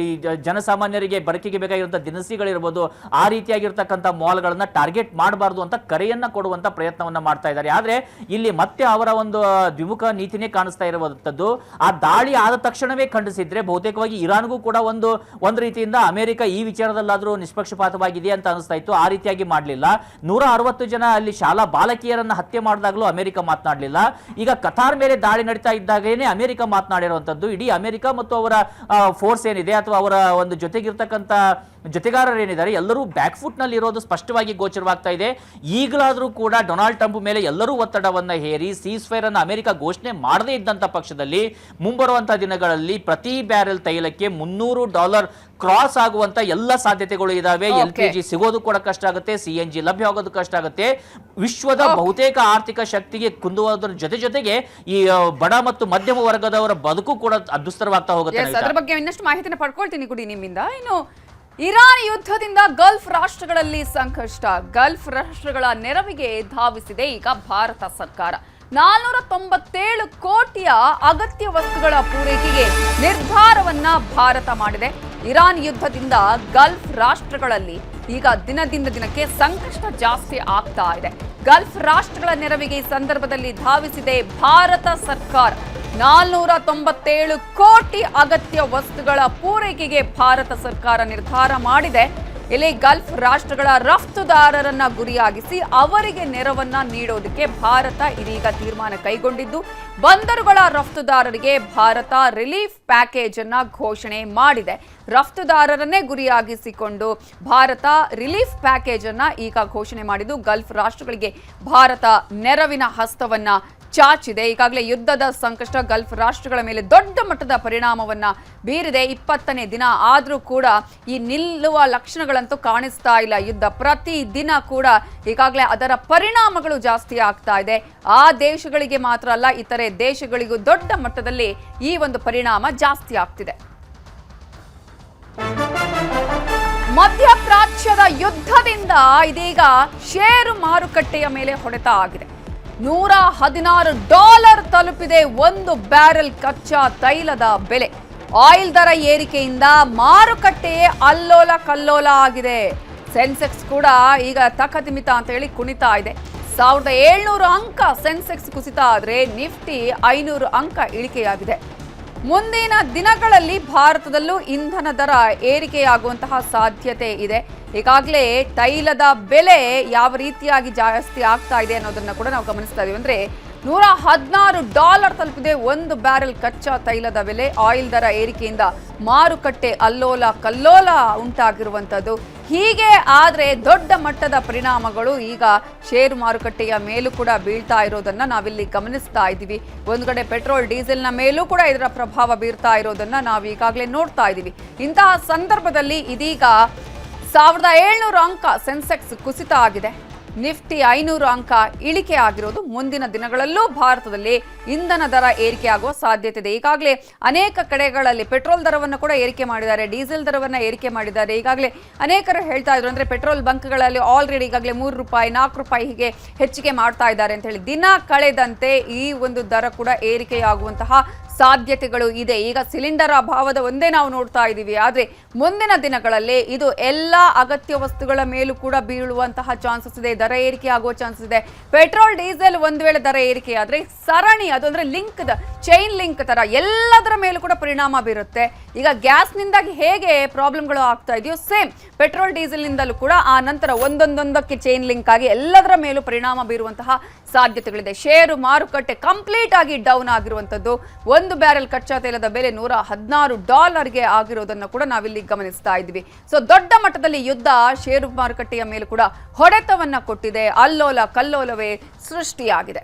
ಈ ಜನಸಾಮಾನ್ಯರಿಗೆ ಬಳಕೆಗೆ ಬೇಕಾಗಿರುವಂತಹ ದಿನಸಿಗಳಿರ್ಬೋದು, ಆ ರೀತಿಯಾಗಿರ್ತಕ್ಕಂಥ ಮಾಲ್ಗಳನ್ನ ಟಾರ್ಗೆಟ್ ಮಾಡಬಾರ್ದು ಅಂತ ಕರೆಯನ್ನ ಕೊಡುವಂತ ಪ್ರಯತ್ನವನ್ನ ಮಾಡ್ತಾ ಇದ್ದಾರೆ. ಆದ್ರೆ ಇಲ್ಲಿ ಮತ್ತೆ ಅವರ ಒಂದು ದ್ವಿಮುಖ ನೀತಿನೇ ಕಾಣಿಸ್ತಾ ಇರುವಂತದ್ದು. ಆ ದಾಳಿ ಆದ ತಕ್ಷಣವೇ ಖಂಡಿಸಿದ್ರೆ ಬಹುತೇಕವಾಗಿ ಇರಾನ್ಗೂ ಕೂಡ ಒಂದು ರೀತಿಯಿಂದ ಅಮೆರಿಕ ಈ ವಿಚಾರದಲ್ಲಾದ್ರೂ ನಿಷ್ಪಕ್ಷಪಾತವಾಗಿದೆ ಅಂತ ಅನಿಸ್ತಾ ಇತ್ತು. ಆ ರೀತಿಯಾಗಿ ಮಾಡಲಿಲ್ಲ. 160 ಜನ ಅಲ್ಲಿ ಶಾಲಾ ಬಾಲಕಿಯರನ್ನ ಹತ್ಯೆ ಮಾಡಿದಾಗಲೂ ಅಮೆರಿಕ ಮಾತನಾಡಲಿಲ್ಲ. ಈಗ ಕತಾರ್ ಮೇಲೆ ದಾಳಿ ನಡೀತಾ ಇದ್ದಾಗೇನೆ ಅಮೆರಿಕ ಮಾತನಾಡಿರುವಂತದ್ದು. ಇಡೀ ಅಮೆರಿಕ ಮತ್ತು ಅವರ ಫೋರ್ಸ್ ಏನಿದೆ ಅಥವಾ ಅವರ ಒಂದು ಜೊತೆಗಿರ್ತಕ್ಕಂಥ ಜೊತೆಗಾರರೇನಿದ್ದಾರೆ ಎಲ್ಲರೂ ಬ್ಯಾಕ್ ಫುಟ್ ನಲ್ಲಿ ಇರೋದು ಸ್ಪಷ್ಟವಾಗಿ ಗೋಚರವಾಗ್ತಾ ಇದೆ. ಈಗಲಾದರೂ ಕೂಡ ಡೊನಾಲ್ಡ್ ಟ್ರಂಪ್ ಮೇಲೆ ಎಲ್ಲರೂ ಒತ್ತಡವನ್ನ ಹೇರಿ ಸೀಸ್ ಫೈರ್ ಅನ್ನು ಅಮೆರಿಕ ಘೋಷಣೆ ಮಾಡದೇ ಇದ್ದಂತ ಪಕ್ಷದಲ್ಲಿ ಮುಂಬರುವಂತಹ ದಿನಗಳಲ್ಲಿ ಪ್ರತಿ ಬ್ಯಾರೆಲ್ ತೈಲಕ್ಕೆ $300 ಕ್ರಾಸ್ ಆಗುವಂತ ಎಲ್ಲ ಸಾಧ್ಯತೆಗಳು ಇದಾವೆ. LPG ಸಿಗೋದು ಕೂಡ ಕಷ್ಟ ಆಗುತ್ತೆ, CNG ಲಭ್ಯವಾಗೋದು ಕಷ್ಟ ಆಗುತ್ತೆ. ವಿಶ್ವದ ಬಹುತೇಕ ಆರ್ಥಿಕ ಶಕ್ತಿಗೆ ಕುಂದುವುದರ ಜೊತೆಗೆ ಈ ಬಡ ಮತ್ತು ಮಧ್ಯಮ ವರ್ಗದವರ ಬದುಕು ಕೂಡ ದುಸ್ತರವಾಗ್ತಾ ಹೋಗುತ್ತೆ.
ಅದರ ಬಗ್ಗೆ ಇನ್ನಷ್ಟು ಮಾಹಿತಿನ ಪಡ್ಕೊಳ್ತೀನಿ ಕೂಡಿ ನಿಮ್ಮಿಂದ. ಇನ್ನು ಇರಾನ್ ಯುದ್ಧದಿಂದ ಗಲ್ಫ್ ರಾಷ್ಟ್ರಗಳಲ್ಲಿ ಸಂಕಷ್ಟ, ಗಲ್ಫ್ ರಾಷ್ಟ್ರಗಳ ನೆರವಿಗೆ ಧಾವಿಸಿದೆ ಈಗ ಭಾರತ ಸರ್ಕಾರ. 497 ಕೋಟಿಯ ಅಗತ್ಯ ವಸ್ತುಗಳ ಪೂರೈಕೆಗೆ ನಿರ್ಧಾರವನ್ನ ಭಾರತ ಮಾಡಿದೆ. ಇರಾನ್ ಯುದ್ಧದಿಂದ ಗಲ್ಫ್ ರಾಷ್ಟ್ರಗಳಲ್ಲಿ ಈಗ ದಿನದಿಂದ ದಿನಕ್ಕೆ ಸಂಕಷ್ಟ ಜಾಸ್ತಿ ಆಗ್ತಾ ಇದೆ. ಗಲ್ಫ್ ರಾಷ್ಟ್ರಗಳ ನೆರವಿಗೆ ಈ ಸಂದರ್ಭದಲ್ಲಿ ಧಾವಿಸಿದೆ ಭಾರತ ಸರ್ಕಾರ. 497 ಕೋಟಿ ಅಗತ್ಯ ವಸ್ತುಗಳ ಪೂರೈಕೆಗೆ ಭಾರತ ಸರ್ಕಾರ ನಿರ್ಧಾರ ಮಾಡಿದೆ. ಇಲ್ಲಿ ಗಲ್ಫ್ ರಾಷ್ಟ್ರಗಳ ರಫ್ತುದಾರರನ್ನ ಗುರಿಯಾಗಿಸಿ ಅವರಿಗೆ ನೆರವನ್ನ ನೀಡೋದಕ್ಕೆ ಭಾರತ ಇದೀಗ ತೀರ್ಮಾನ ಕೈಗೊಂಡಿದ್ದು, ಬಂದರುಗಳ ರಫ್ತುದಾರರಿಗೆ ಭಾರತ ರಿಲೀಫ್ ಪ್ಯಾಕೇಜ್ ಅನ್ನ ಘೋಷಣೆ ಮಾಡಿದೆ. ರಫ್ತುದಾರರನ್ನೇ ಗುರಿಯಾಗಿಸಿಕೊಂಡು ಭಾರತ ರಿಲೀಫ್ ಪ್ಯಾಕೇಜ್ ಅನ್ನ ಈಗ ಘೋಷಣೆ ಮಾಡಿದ್ದು, ಗಲ್ಫ್ ರಾಷ್ಟ್ರಗಳಿಗೆ ಭಾರತ ನೆರವಿನ ಹಸ್ತವನ್ನ ಚಾಚಿದೆ. ಈಗಾಗಲೇ ಯುದ್ಧದ ಸಂಕಷ್ಟ ಗಲ್ಫ್ ರಾಷ್ಟ್ರಗಳ ಮೇಲೆ ದೊಡ್ಡ ಮಟ್ಟದ ಪರಿಣಾಮವನ್ನ ಬೀರಿದೆ. 20ನೇ ದಿನ ಆದರೂ ಕೂಡ ಈ ನಿಲ್ಲುವ ಲಕ್ಷಣಗಳಂತೂ ಕಾಣಿಸ್ತಾ ಇಲ್ಲ. ಯುದ್ಧ ಪ್ರತಿ ದಿನ ಕೂಡ ಈಗಾಗಲೇ ಅದರ ಪರಿಣಾಮಗಳು ಜಾಸ್ತಿ ಆಗ್ತಾ ಇದೆ. ಆ ದೇಶಗಳಿಗೆ ಮಾತ್ರ ಅಲ್ಲ, ಇತರೆ ದೇಶಗಳಿಗೂ ದೊಡ್ಡ ಮಟ್ಟದಲ್ಲಿ ಈ ಒಂದು ಪರಿಣಾಮ ಜಾಸ್ತಿ ಆಗ್ತಿದೆ. ಮಧ್ಯಪ್ರಾಚ್ಯದ ಯುದ್ಧದಿಂದ ಇದೀಗ ಷೇರು ಮಾರುಕಟ್ಟೆಯ ಮೇಲೆ ಹೊಡೆತ ಆಗಿದೆ. $116 ತಲುಪಿದೆ ಒಂದು ಬ್ಯಾರೆಲ್ ಕಚ್ಚಾ ತೈಲದ ಬೆಲೆ. ಆಯಿಲ್ ದರ ಏರಿಕೆಯಿಂದ ಮಾರುಕಟ್ಟೆಯೇ ಅಲ್ಲೋಲ ಕಲ್ಲೋಲ ಆಗಿದೆ. ಸೆನ್ಸೆಕ್ಸ್ ಕೂಡ ಈಗ ತಕತಿಮಿತ ಅಂತ ಹೇಳಿ ಕುಣಿತಾ ಇದೆ. 1700 ಅಂಕ ಸೆನ್ಸೆಕ್ಸ್ ಕುಸಿತ ಆದರೆ ನಿಫ್ಟಿ 500 ಅಂಕ ಇಳಿಕೆಯಾಗಿದೆ. ಮುಂದಿನ ದಿನಗಳಲ್ಲಿ ಭಾರತದಲ್ಲೂ ಇಂಧನ ದರ ಏರಿಕೆಯಾಗುವಂತಹ ಸಾಧ್ಯತೆ ಇದೆ. ಈಗಾಗಲೇ ತೈಲದ ಬೆಲೆ ಯಾವ ರೀತಿಯಾಗಿ ಜಾಸ್ತಿ ಆಗ್ತಾ ಇದೆ ಅನ್ನೋದನ್ನ ಕೂಡ ನಾವು ಗಮನಿಸ್ತಾ ಇದೀವಿ. ಅಂದ್ರೆ $116 ತಲುಪಿದೆ ಒಂದು ಬ್ಯಾರೆಲ್ ಕಚ್ಚಾ ತೈಲದ ಬೆಲೆ. ಆಯಿಲ್ ದರ ಏರಿಕೆಯಿಂದ ಮಾರುಕಟ್ಟೆ ಅಲ್ಲೋಲ ಕಲ್ಲೋಲ ಉಂಟಾಗಿರುವಂಥದ್ದು. ಹೀಗೆ ಆದರೆ ದೊಡ್ಡ ಮಟ್ಟದ ಪರಿಣಾಮಗಳು ಈಗ ಷೇರು ಮಾರುಕಟ್ಟೆಯ ಮೇಲೂ ಕೂಡ ಬೀಳ್ತಾ ಇರೋದನ್ನ ನಾವಿಲ್ಲಿ ಗಮನಿಸ್ತಾ ಇದ್ದೀವಿ. ಒಂದು ಕಡೆ ಪೆಟ್ರೋಲ್ ಡೀಸೆಲ್ನ ಮೇಲೂ ಕೂಡ ಇದರ ಪ್ರಭಾವ ಬೀರ್ತಾ ಇರೋದನ್ನ ನಾವು ಈಗಾಗಲೇ ನೋಡ್ತಾ ಇದ್ದೀವಿ. ಇಂತಹ ಸಂದರ್ಭದಲ್ಲಿ ಇದೀಗ 1700 ಅಂಕ ಸೆನ್ಸೆಕ್ಸ್ ಕುಸಿತ ಆಗಿದೆ. ನಿಫ್ಟಿ 500 ಅಂಕ ಇಳಿಕೆ ಆಗಿರೋದು. ಮುಂದಿನ ದಿನಗಳಲ್ಲೂ ಭಾರತದಲ್ಲಿ ಇಂಧನ ದರ ಏರಿಕೆ ಆಗುವ ಸಾಧ್ಯತೆ ಇದೆ. ಈಗಾಗಲೇ ಅನೇಕ ಕಡೆಗಳಲ್ಲಿ ಪೆಟ್ರೋಲ್ ದರವನ್ನು ಕೂಡ ಏರಿಕೆ ಮಾಡಿದ್ದಾರೆ, ಡೀಸೆಲ್ ದರವನ್ನು ಏರಿಕೆ ಮಾಡಿದ್ದಾರೆ. ಈಗಾಗಲೇ ಅನೇಕರು ಹೇಳ್ತಾ ಇದ್ರು, ಅಂದ್ರೆ ಪೆಟ್ರೋಲ್ ಬಂಕ್ಗಳಲ್ಲಿ ಆಲ್ರೆಡಿ ಈಗಾಗಲೇ ₹3, ₹4 ಹೀಗೆ ಹೆಚ್ಚಿಗೆ ಮಾಡ್ತಾ ಇದ್ದಾರೆ ಅಂತ ಹೇಳಿ. ದಿನ ಕಳೆದಂತೆ ಈ ಒಂದು ದರ ಕೂಡ ಏರಿಕೆಯಾಗುವಂತಹ ಸಾಧ್ಯತೆಗಳು ಇದೆ. ಈಗ ಸಿಲಿಂಡರ್ ಅಭಾವದ ಒಂದೇ ನಾವು ನೋಡ್ತಾ ಇದ್ದೀವಿ, ಆದರೆ ಮುಂದಿನ ದಿನಗಳಲ್ಲಿ ಇದು ಎಲ್ಲ ಅಗತ್ಯ ವಸ್ತುಗಳ ಮೇಲೂ ಕೂಡ ಬೀಳುವಂತಹ ಚಾನ್ಸಸ್ ಇದೆ. ದರ ಏರಿಕೆ ಆಗುವ ಚಾನ್ಸಸ್ ಇದೆ. ಪೆಟ್ರೋಲ್ ಡೀಸೆಲ್ ಒಂದು ವೇಳೆ ದರ ಏರಿಕೆ ಆದರೆ ಸರಣಿ, ಅದು ಅಂದ್ರೆ ಲಿಂಕ್, ಚೈನ್ ಲಿಂಕ್ ತರ ಎಲ್ಲದರ ಮೇಲೂ ಕೂಡ ಪರಿಣಾಮ ಬೀರುತ್ತೆ. ಈಗ ಗ್ಯಾಸ್ನಿಂದಾಗಿ ಹೇಗೆ ಪ್ರಾಬ್ಲಮ್ಗಳು ಆಗ್ತಾ ಇದೆಯೋ ಸೇಮ್ ಪೆಟ್ರೋಲ್ ಡೀಸೆಲ್ ನಿಂದಲೂ ಕೂಡ ಆ ನಂತರ ಒಂದೊಂದೊಂದಕ್ಕೆ ಚೈನ್ ಲಿಂಕ್ ಆಗಿ ಎಲ್ಲದರ ಮೇಲೂ ಪರಿಣಾಮ ಬೀರುವಂತಹ ಸಾಧ್ಯತೆಗಳಿದೆ. ಷೇರು ಮಾರುಕಟ್ಟೆ ಕಂಪ್ಲೀಟ್ ಆಗಿ ಡೌನ್ ಆಗಿರುವಂತದ್ದು. ಒಂದು ಬ್ಯಾರೆಲ್ ಕಚ್ಚಾ ತೈಲದ ಬೆಲೆ $116 ಆಗಿರೋದನ್ನು ಕೂಡ ನಾವಿಲ್ಲಿ ಗಮನಿಸ್ತಾ ಇದ್ವಿ. ಸೊ ದೊಡ್ಡ ಮಟ್ಟದಲ್ಲಿ ಯುದ್ಧ ಷೇರು ಮಾರುಕಟ್ಟೆಯ ಮೇಲೆ ಕೂಡ ಹೊಡೆತವನ್ನ ಕೊಟ್ಟಿದೆ. ಅಲ್ಲೋಲ ಕಲ್ಲೋಲವೇ ಸೃಷ್ಟಿಯಾಗಿದೆ.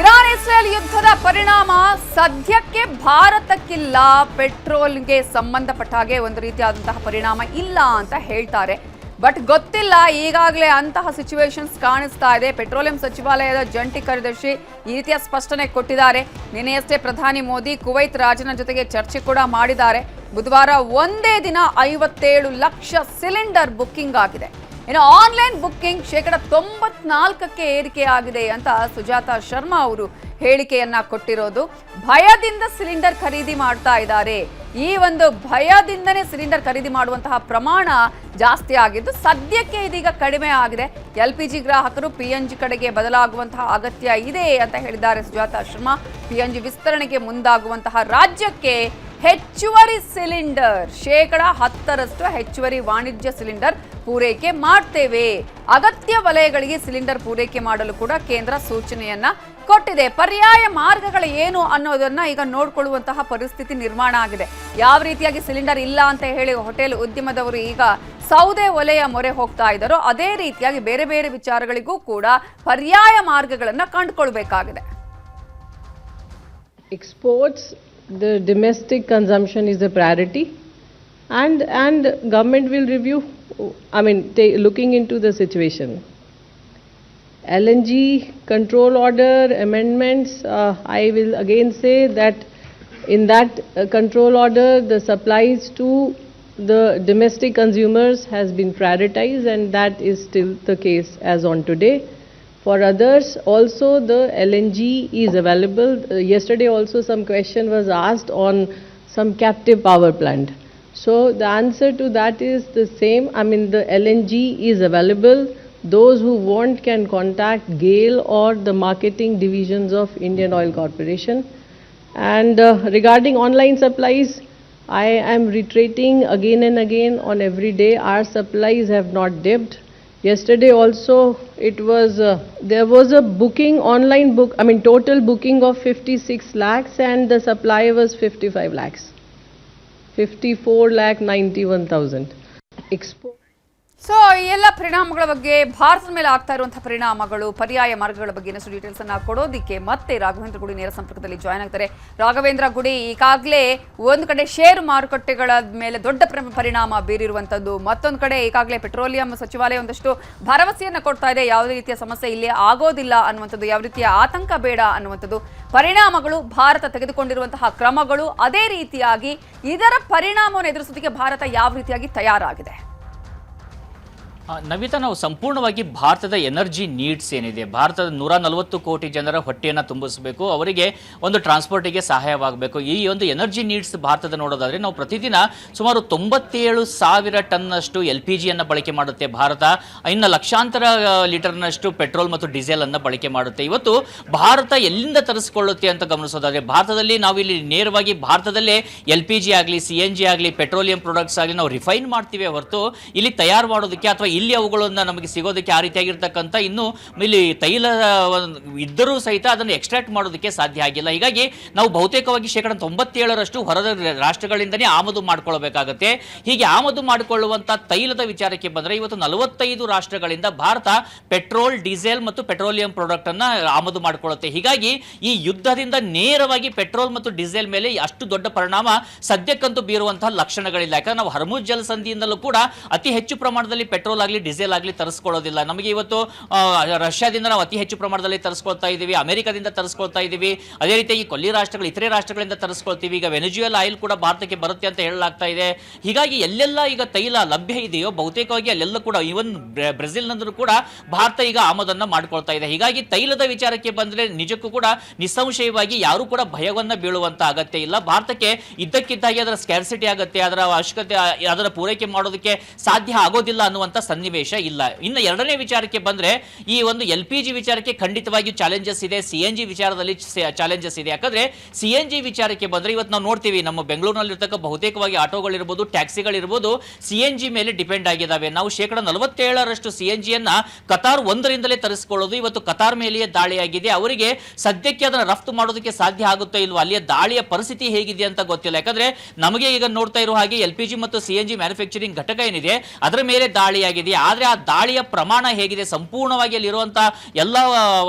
ಇರಾನ್ ಇಸ್ರೇಲ್ ಯುದ್ಧದ ಪರಿಣಾಮ ಸದ್ಯಕ್ಕೆ ಭಾರತಕ್ಕಿಲ್ಲ. ಪೆಟ್ರೋಲ್ಗೆ ಸಂಬಂಧಪಟ್ಟ ಹಾಗೆ ಒಂದು ರೀತಿಯಾದಂತಹ ಪರಿಣಾಮ ಇಲ್ಲ ಅಂತ ಹೇಳ್ತಾರೆ. ಬಟ್ ಗೊತ್ತಿಲ್ಲ, ಈಗಾಗಲೇ ಅಂತಹ ಸಿಚುವೇಶನ್ಸ್ ಕಾಣಿಸ್ತಾ ಇದೆ. ಪೆಟ್ರೋಲಿಯಂ ಸಚಿವಾಲಯದ ಜಂಟಿ ಕಾರ್ಯದರ್ಶಿ ಈ ರೀತಿಯ ಸ್ಪಷ್ಟನೆ ಕೊಟ್ಟಿದ್ದಾರೆ. ನಿನ್ನೆಯಷ್ಟೇ ಪ್ರಧಾನಿ ಮೋದಿ ಕುವೈತ್ ರಾಜನ ಜೊತೆಗೆ ಚರ್ಚೆ ಕೂಡ ಮಾಡಿದ್ದಾರೆ. ಬುಧವಾರ ಒಂದೇ ದಿನ 57 ಲಕ್ಷ ಸಿಲಿಂಡರ್ ಬುಕ್ಕಿಂಗ್ ಆಗಿದೆ. ಇನ್ನು ಆನ್ಲೈನ್ ಬುಕ್ಕಿಂಗ್ 94% ಏರಿಕೆ ಆಗಿದೆ ಅಂತ ಸುಜಾತಾ ಶರ್ಮಾ ಅವರು ಹೇಳಿಕೆಯನ್ನ ಕೊಟ್ಟಿರೋದು. ಭಯದಿಂದ ಸಿಲಿಂಡರ್ ಖರೀದಿ ಮಾಡ್ತಾ ಇದ್ದಾರೆ. ಈ ಒಂದು ಭಯದಿಂದನೇ ಸಿಲಿಂಡರ್ ಖರೀದಿ ಮಾಡುವಂತಹ ಪ್ರಮಾಣ ಜಾಸ್ತಿ ಆಗಿದ್ದು ಸದ್ಯಕ್ಕೆ ಇದೀಗ ಕಡಿಮೆ ಆಗಿದೆ. LPG ಗ್ರಾಹಕರು PNG ಕಡೆಗೆ ಬದಲಾಗುವಂತಹ ಅಗತ್ಯ ಇದೆ ಅಂತ ಹೇಳಿದ್ದಾರೆ ಸುಜಾತಾ ಶರ್ಮಾ. PNG ವಿಸ್ತರಣೆಗೆ ಮುಂದಾಗುವಂತಹ ರಾಜ್ಯಕ್ಕೆ ಹೆಚ್ಚುವರಿ ಸಿಲಿಂಡರ್ 10% ಹೆಚ್ಚುವರಿ ವಾಣಿಜ್ಯ ಸಿಲಿಂಡರ್ ಪೂರೈಕೆ ಮಾಡ್ತೇವೆ. ಅಗತ್ಯ ವಲಯಗಳಿಗೆ ಸಿಲಿಂಡರ್ ಪೂರೈಕೆ ಮಾಡಲು ಕೂಡ ಕೇಂದ್ರ ಸೂಚನೆಯನ್ನ ಕೊಟ್ಟಿದೆ. ಪರ್ಯಾಯ ಮಾರ್ಗಗಳು ಏನು ಅನ್ನೋದನ್ನ ಈಗ ನೋಡ್ಕೊಳ್ಳುವಂತಹ ಪರಿಸ್ಥಿತಿ ನಿರ್ಮಾಣ ಆಗಿದೆ. ಯಾವ ರೀತಿಯಾಗಿ ಸಿಲಿಂಡರ್ ಇಲ್ಲ ಅಂತ ಹೇಳಿ ಹೋಟೆಲ್ ಉದ್ಯಮದವರು ಈಗ ಸೌದೆ ಒಲೆಯ ಮೊರೆ ಹೋಗ್ತಾ ಇದ್ದಾರೋ ಅದೇ ರೀತಿಯಾಗಿ ಬೇರೆ ಬೇರೆ ವಿಚಾರಗಳಿಗೂ ಕೂಡ ಪರ್ಯಾಯ ಮಾರ್ಗಗಳನ್ನ ಕಂಡುಕೊಳ್ಬೇಕಾಗಿದೆ.
Exports, the domestic consumption is a priority, and government will review, looking into the situation. LNG control order amendments, I will again say that in that control order the supplies to the domestic consumers has been prioritized, and that is still the case as on today. For others also the LNG is available. Yesterday also some question was asked on some captive power plant. So the answer to that is the same. I mean, the LNG is available. Those who want can contact GAIL or the marketing divisions of Indian Oil Corporation. And regarding online supplies, I am reiterating again and again on every day, our supplies have not dipped. Yesterday also it was, there was a booking, online book, I mean total booking of 56 lakhs and the supply was 55 lakhs. 54,91,000. Export.
So ಈ ಎಲ್ಲ ಪರಿಣಾಮಗಳ ಬಗ್ಗೆ ಭಾರತದ ಮೇಲೆ ಆಗ್ತಾ ಇರುವಂತಹ ಪರಿಣಾಮಗಳು, ಪರ್ಯಾಯ ಮಾರ್ಗಗಳ ಬಗ್ಗೆ ಇನ್ನಷ್ಟು ಡೀಟೇಲ್ಸ್ ಅನ್ನ ಕೊಡೋದಕ್ಕೆ ಮತ್ತೆ ರಾಘವೇಂದ್ರ ಗುಡಿ ನೇರ ಸಂಪರ್ಕದಲ್ಲಿ ಜಾಯ್ನ್ ಆಗ್ತಾರೆ. ರಾಘವೇಂದ್ರ ಗುಡಿ, ಈಗಾಗಲೇ ಒಂದು ಕಡೆ ಷೇರು ಮಾರುಕಟ್ಟೆಗಳ ಮೇಲೆ ದೊಡ್ಡ ಪರಿಣಾಮ ಬೀರಿರುವಂತದ್ದು, ಮತ್ತೊಂದು ಕಡೆ ಈಗಾಗಲೇ ಪೆಟ್ರೋಲಿಯಂ ಸಚಿವಾಲಯ ಒಂದಷ್ಟು ಭರವಸೆಯನ್ನ ಕೊಡ್ತಾ ಇದೆ, ಯಾವುದೇ ರೀತಿಯ ಸಮಸ್ಯೆ ಇಲ್ಲಿ ಆಗೋದಿಲ್ಲ ಅನ್ನುವಂಥದ್ದು, ಯಾವ ರೀತಿಯ ಆತಂಕ ಬೇಡ ಅನ್ನುವಂಥದ್ದು. ಪರಿಣಾಮಗಳು, ಭಾರತ ತೆಗೆದುಕೊಂಡಿರುವಂತಹ ಕ್ರಮಗಳು, ಅದೇ ರೀತಿಯಾಗಿ ಇದರ ಪರಿಣಾಮವನ್ನು ಎದುರಿಸೋದಕ್ಕೆ ಭಾರತ ಯಾವ ರೀತಿಯಾಗಿ ತಯಾರಾಗಿದೆ?
ನವಿತಾ, ನಾವು ಸಂಪೂರ್ಣವಾಗಿ ಭಾರತದ ಎನರ್ಜಿ ನೀಡ್ಸ್ ಏನಿದೆ, ಭಾರತದ 140 ಕೋಟಿ ಜನರ ಹೊಟ್ಟೆಯನ್ನು ತುಂಬಿಸಬೇಕು, ಅವರಿಗೆ ಒಂದು ಟ್ರಾನ್ಸ್ಪೋರ್ಟಿಗೆ ಸಹಾಯವಾಗಬೇಕು. ಈ ಒಂದು ಎನರ್ಜಿ ನೀಡ್ಸ್ ಭಾರತದ ನೋಡೋದಾದರೆ ನಾವು ಪ್ರತಿದಿನ ಸುಮಾರು 97,000 ಟನ್ನಷ್ಟು LPG ಅನ್ನು ಬಳಕೆ ಮಾಡುತ್ತೆ ಭಾರತ, ಇನ್ನು ಲಕ್ಷಾಂತರ ಲೀಟರ್ನಷ್ಟು ಪೆಟ್ರೋಲ್ ಮತ್ತು ಡೀಸೆಲ್ ಅನ್ನು ಬಳಕೆ ಮಾಡುತ್ತೆ. ಇವತ್ತು ಭಾರತ ಎಲ್ಲಿಂದ ತರಿಸಿಕೊಳ್ಳುತ್ತೆ ಅಂತ ಗಮನಿಸೋದಾದರೆ, ಭಾರತದಲ್ಲಿ ನಾವು ಇಲ್ಲಿ ನೇರವಾಗಿ ಭಾರತದಲ್ಲೇ LPG ಆಗಲಿ, CNG ಆಗಲಿ, ಪೆಟ್ರೋಲಿಯಂ ಪ್ರಾಡಕ್ಟ್ಸ್ ಆಗಲಿ ನಾವು ರಿಫೈನ್ ಮಾಡ್ತೀವಿ ಹೊರತು ಇಲ್ಲಿ ತಯಾರು ಮಾಡೋದಕ್ಕೆ ಅಥವಾ ಇಲ್ಲಿ ಅವುಗಳನ್ನು ನಮಗೆ ಸಿಗೋದಕ್ಕೆ ಆ ರೀತಿಯಾಗಿರ್ತಕ್ಕಂಥ ಇನ್ನು ಇಲ್ಲಿ ತೈಲ ಇದ್ದರೂ ಸಹಿತ ಅದನ್ನು ಎಕ್ಸ್ಟ್ರಾಕ್ಟ್ ಮಾಡೋದಕ್ಕೆ ಸಾಧ್ಯ ಆಗಿಲ್ಲ. ಹೀಗಾಗಿ ನಾವು ಬಹುತೇಕವಾಗಿ 97% ಹೊರದ ರಾಷ್ಟ್ರಗಳಿಂದನೇ ಆಮದು ಮಾಡ್ಕೊಳ್ಬೇಕಾಗತ್ತೆ. ಹೀಗೆ ಆಮದು ಮಾಡಿಕೊಳ್ಳುವಂಥ ತೈಲದ ವಿಚಾರಕ್ಕೆ ಬಂದರೆ ಇವತ್ತು 45 ರಾಷ್ಟ್ರಗಳಿಂದ ಭಾರತ ಪೆಟ್ರೋಲ್, ಡೀಸೆಲ್ ಮತ್ತು ಪೆಟ್ರೋಲಿಯಂ ಪ್ರಾಡಕ್ಟ್ ಅನ್ನ ಆಮದು ಮಾಡಿಕೊಳ್ಳುತ್ತೆ. ಹೀಗಾಗಿ ಈ ಯುದ್ಧದಿಂದ ನೇರವಾಗಿ ಪೆಟ್ರೋಲ್ ಮತ್ತು ಡೀಸೆಲ್ ಮೇಲೆ ಅಷ್ಟು ದೊಡ್ಡ ಪರಿಣಾಮ ಸದ್ಯಕ್ಕಂತೂ ಬೀರುವಂತಹ ಲಕ್ಷಣಗಳಿಲ್ಲ. ಯಾಕಂದ್ರೆ ನಾವು ಹರ್ಮುಜ್ ಜಲಸಂಧಿಯಿಂದಲೂ ಕೂಡ ಅತಿ ಹೆಚ್ಚು ಪ್ರಮಾಣದಲ್ಲಿ ಪೆಟ್ರೋಲ್ ಆಗಲಿ, ಡೀಸೆಲ್ ಆಗಲಿ ತರಿಸ್ಕೊಳ್ಳೋದಿಲ್ಲ. ನಮಗೆ ಇವತ್ತು ರಷ್ಯಾದಿಂದ ನಾವು ಅತಿ ಹೆಚ್ಚು ಪ್ರಮಾಣದಲ್ಲಿ ತರಿಸ್ಕೊಳ್ತಾ ಇದ್ದೀವಿ, ಅಮೆರಿಕದಿಂದ ತರಿಸ್ಕೊಳ್ತಾ ಇದ್ದೀವಿ, ಅದೇ ರೀತಿಯಾಗಿ ಕೊಲ್ಲಿ ರಾಷ್ಟ್ರಗಳು, ಇತರೆ ರಾಷ್ಟ್ರಗಳಿಂದ ತರಿಸ್ಕೊಳ್ತೀವಿ. ಈಗ ವೆನೆಜುವೆಲಾ ಆಯಿಲ್ ಕೂಡ ಭಾರತಕ್ಕೆ ಬರುತ್ತೆ ಅಂತ ಹೇಳಲಾಗ್ತಾ ಇದೆ. ಹೀಗಾಗಿ ಎಲ್ಲೆಲ್ಲ ಈಗ ತೈಲ ಲಭ್ಯ ಇದೆಯೋ ಬಹುತೇಕವಾಗಿ ಅಲ್ಲೆಲ್ಲ ಕೂಡ, ಈವನ್ ಬ್ರೆಜಿಲ್ನಂದರೂ ಕೂಡ ಭಾರತ ಈಗ ಆಮದನ್ನ ಮಾಡ್ಕೊಳ್ತಾ ಇದೆ. ಹೀಗಾಗಿ ತೈಲದ ವಿಚಾರಕ್ಕೆ ಬಂದರೆ ನಿಜಕ್ಕೂ ಕೂಡ ನಿಸ್ಸಂಶಯವಾಗಿ ಯಾರು ಕೂಡ ಭಯವನ್ನ ಬೀಳುವಂತ ಅಗತ್ಯ ಇಲ್ಲ. ಭಾರತಕ್ಕೆ ಇದ್ದಕ್ಕಿದ್ದಾಗಿ ಅದರ ಸ್ಕ್ಯಾರ್ಸಿಟಿ ಆಗುತ್ತೆ, ಅದರ ಅವಶ್ಯಕತೆ, ಅದರ ಪೂರೈಕೆ ಮಾಡೋದಕ್ಕೆ ಸಾಧ್ಯ ಆಗೋದಿಲ್ಲ ಅನ್ನುವಂಥ ಸನ್ನಿವೇಶ ಇಲ್ಲ. ಇನ್ನು ಎರಡನೇ ವಿಚಾರಕ್ಕೆ ಬಂದರೆ ಈ ಒಂದು LPG ವಿಚಾರಕ್ಕೆ ಖಂಡಿತವಾಗಿಯೂ ಚಾಲೆಂಜಸ್ ಇದೆ, CNG ವಿಚಾರದಲ್ಲಿ ಚಾಲೆಂಜಸ್ ಇದೆ. ಯಾಕಂದ್ರೆ CNG ವಿಚಾರಕ್ಕೆ ಬಂದರೆ ಇವತ್ತು ನಾವು ನೋಡ್ತೀವಿ ನಮ್ಮ ಬೆಂಗಳೂರಿನಲ್ಲಿರ್ತಕ್ಕ ಬಹುತೇಕವಾಗಿ ಆಟೋಗಳಿರ್ಬೋದು, ಟ್ಯಾಕ್ಸಿಗಳಿರ್ಬೋದು CNG ಮೇಲೆ ಡಿಪೆಂಡ್ ಆಗಿದ್ದಾವೆ. ನಾವು 47% CNG ಯನ್ನ ಕತಾರ್ 1ರಿಂದಲೇ ತರಿಸಿಕೊಳ್ಳೋದು. ಇವತ್ತು ಕತಾರ್ ಮೇಲೆಯೇ ದಾಳಿಯಾಗಿದೆ. ಅವರಿಗೆ ಸದ್ಯಕ್ಕೆ ಅದನ್ನು ರಫ್ತು ಮಾಡೋದಕ್ಕೆ ಸಾಧ್ಯ ಆಗುತ್ತೋ ಇಲ್ವೋ, ಅಲ್ಲಿಯ ದಾಳಿಯ ಪರಿಸ್ಥಿತಿ ಹೇಗಿದೆ ಅಂತ ಗೊತ್ತಿಲ್ಲ. ಯಾಕಂದ್ರೆ ನಮಗೆ ಈಗ ನೋಡ್ತಾ ಇರೋ ಹಾಗೆ LPG ಮತ್ತು CNG ಮ್ಯಾನುಫ್ಯಾಕ್ಚರಿಂಗ್ ಘಟಕ ಏನಿದೆ ಅದರ ಮೇಲೆ ದಾಳಿಯಾಗಿದೆ. ಆದರೆ ಆ ದಾಳಿಯ ಪ್ರಮಾಣ ಹೇಗಿದೆ, ಸಂಪೂರ್ಣವಾಗಿ ಅಲ್ಲಿರುವಂತಹ ಎಲ್ಲ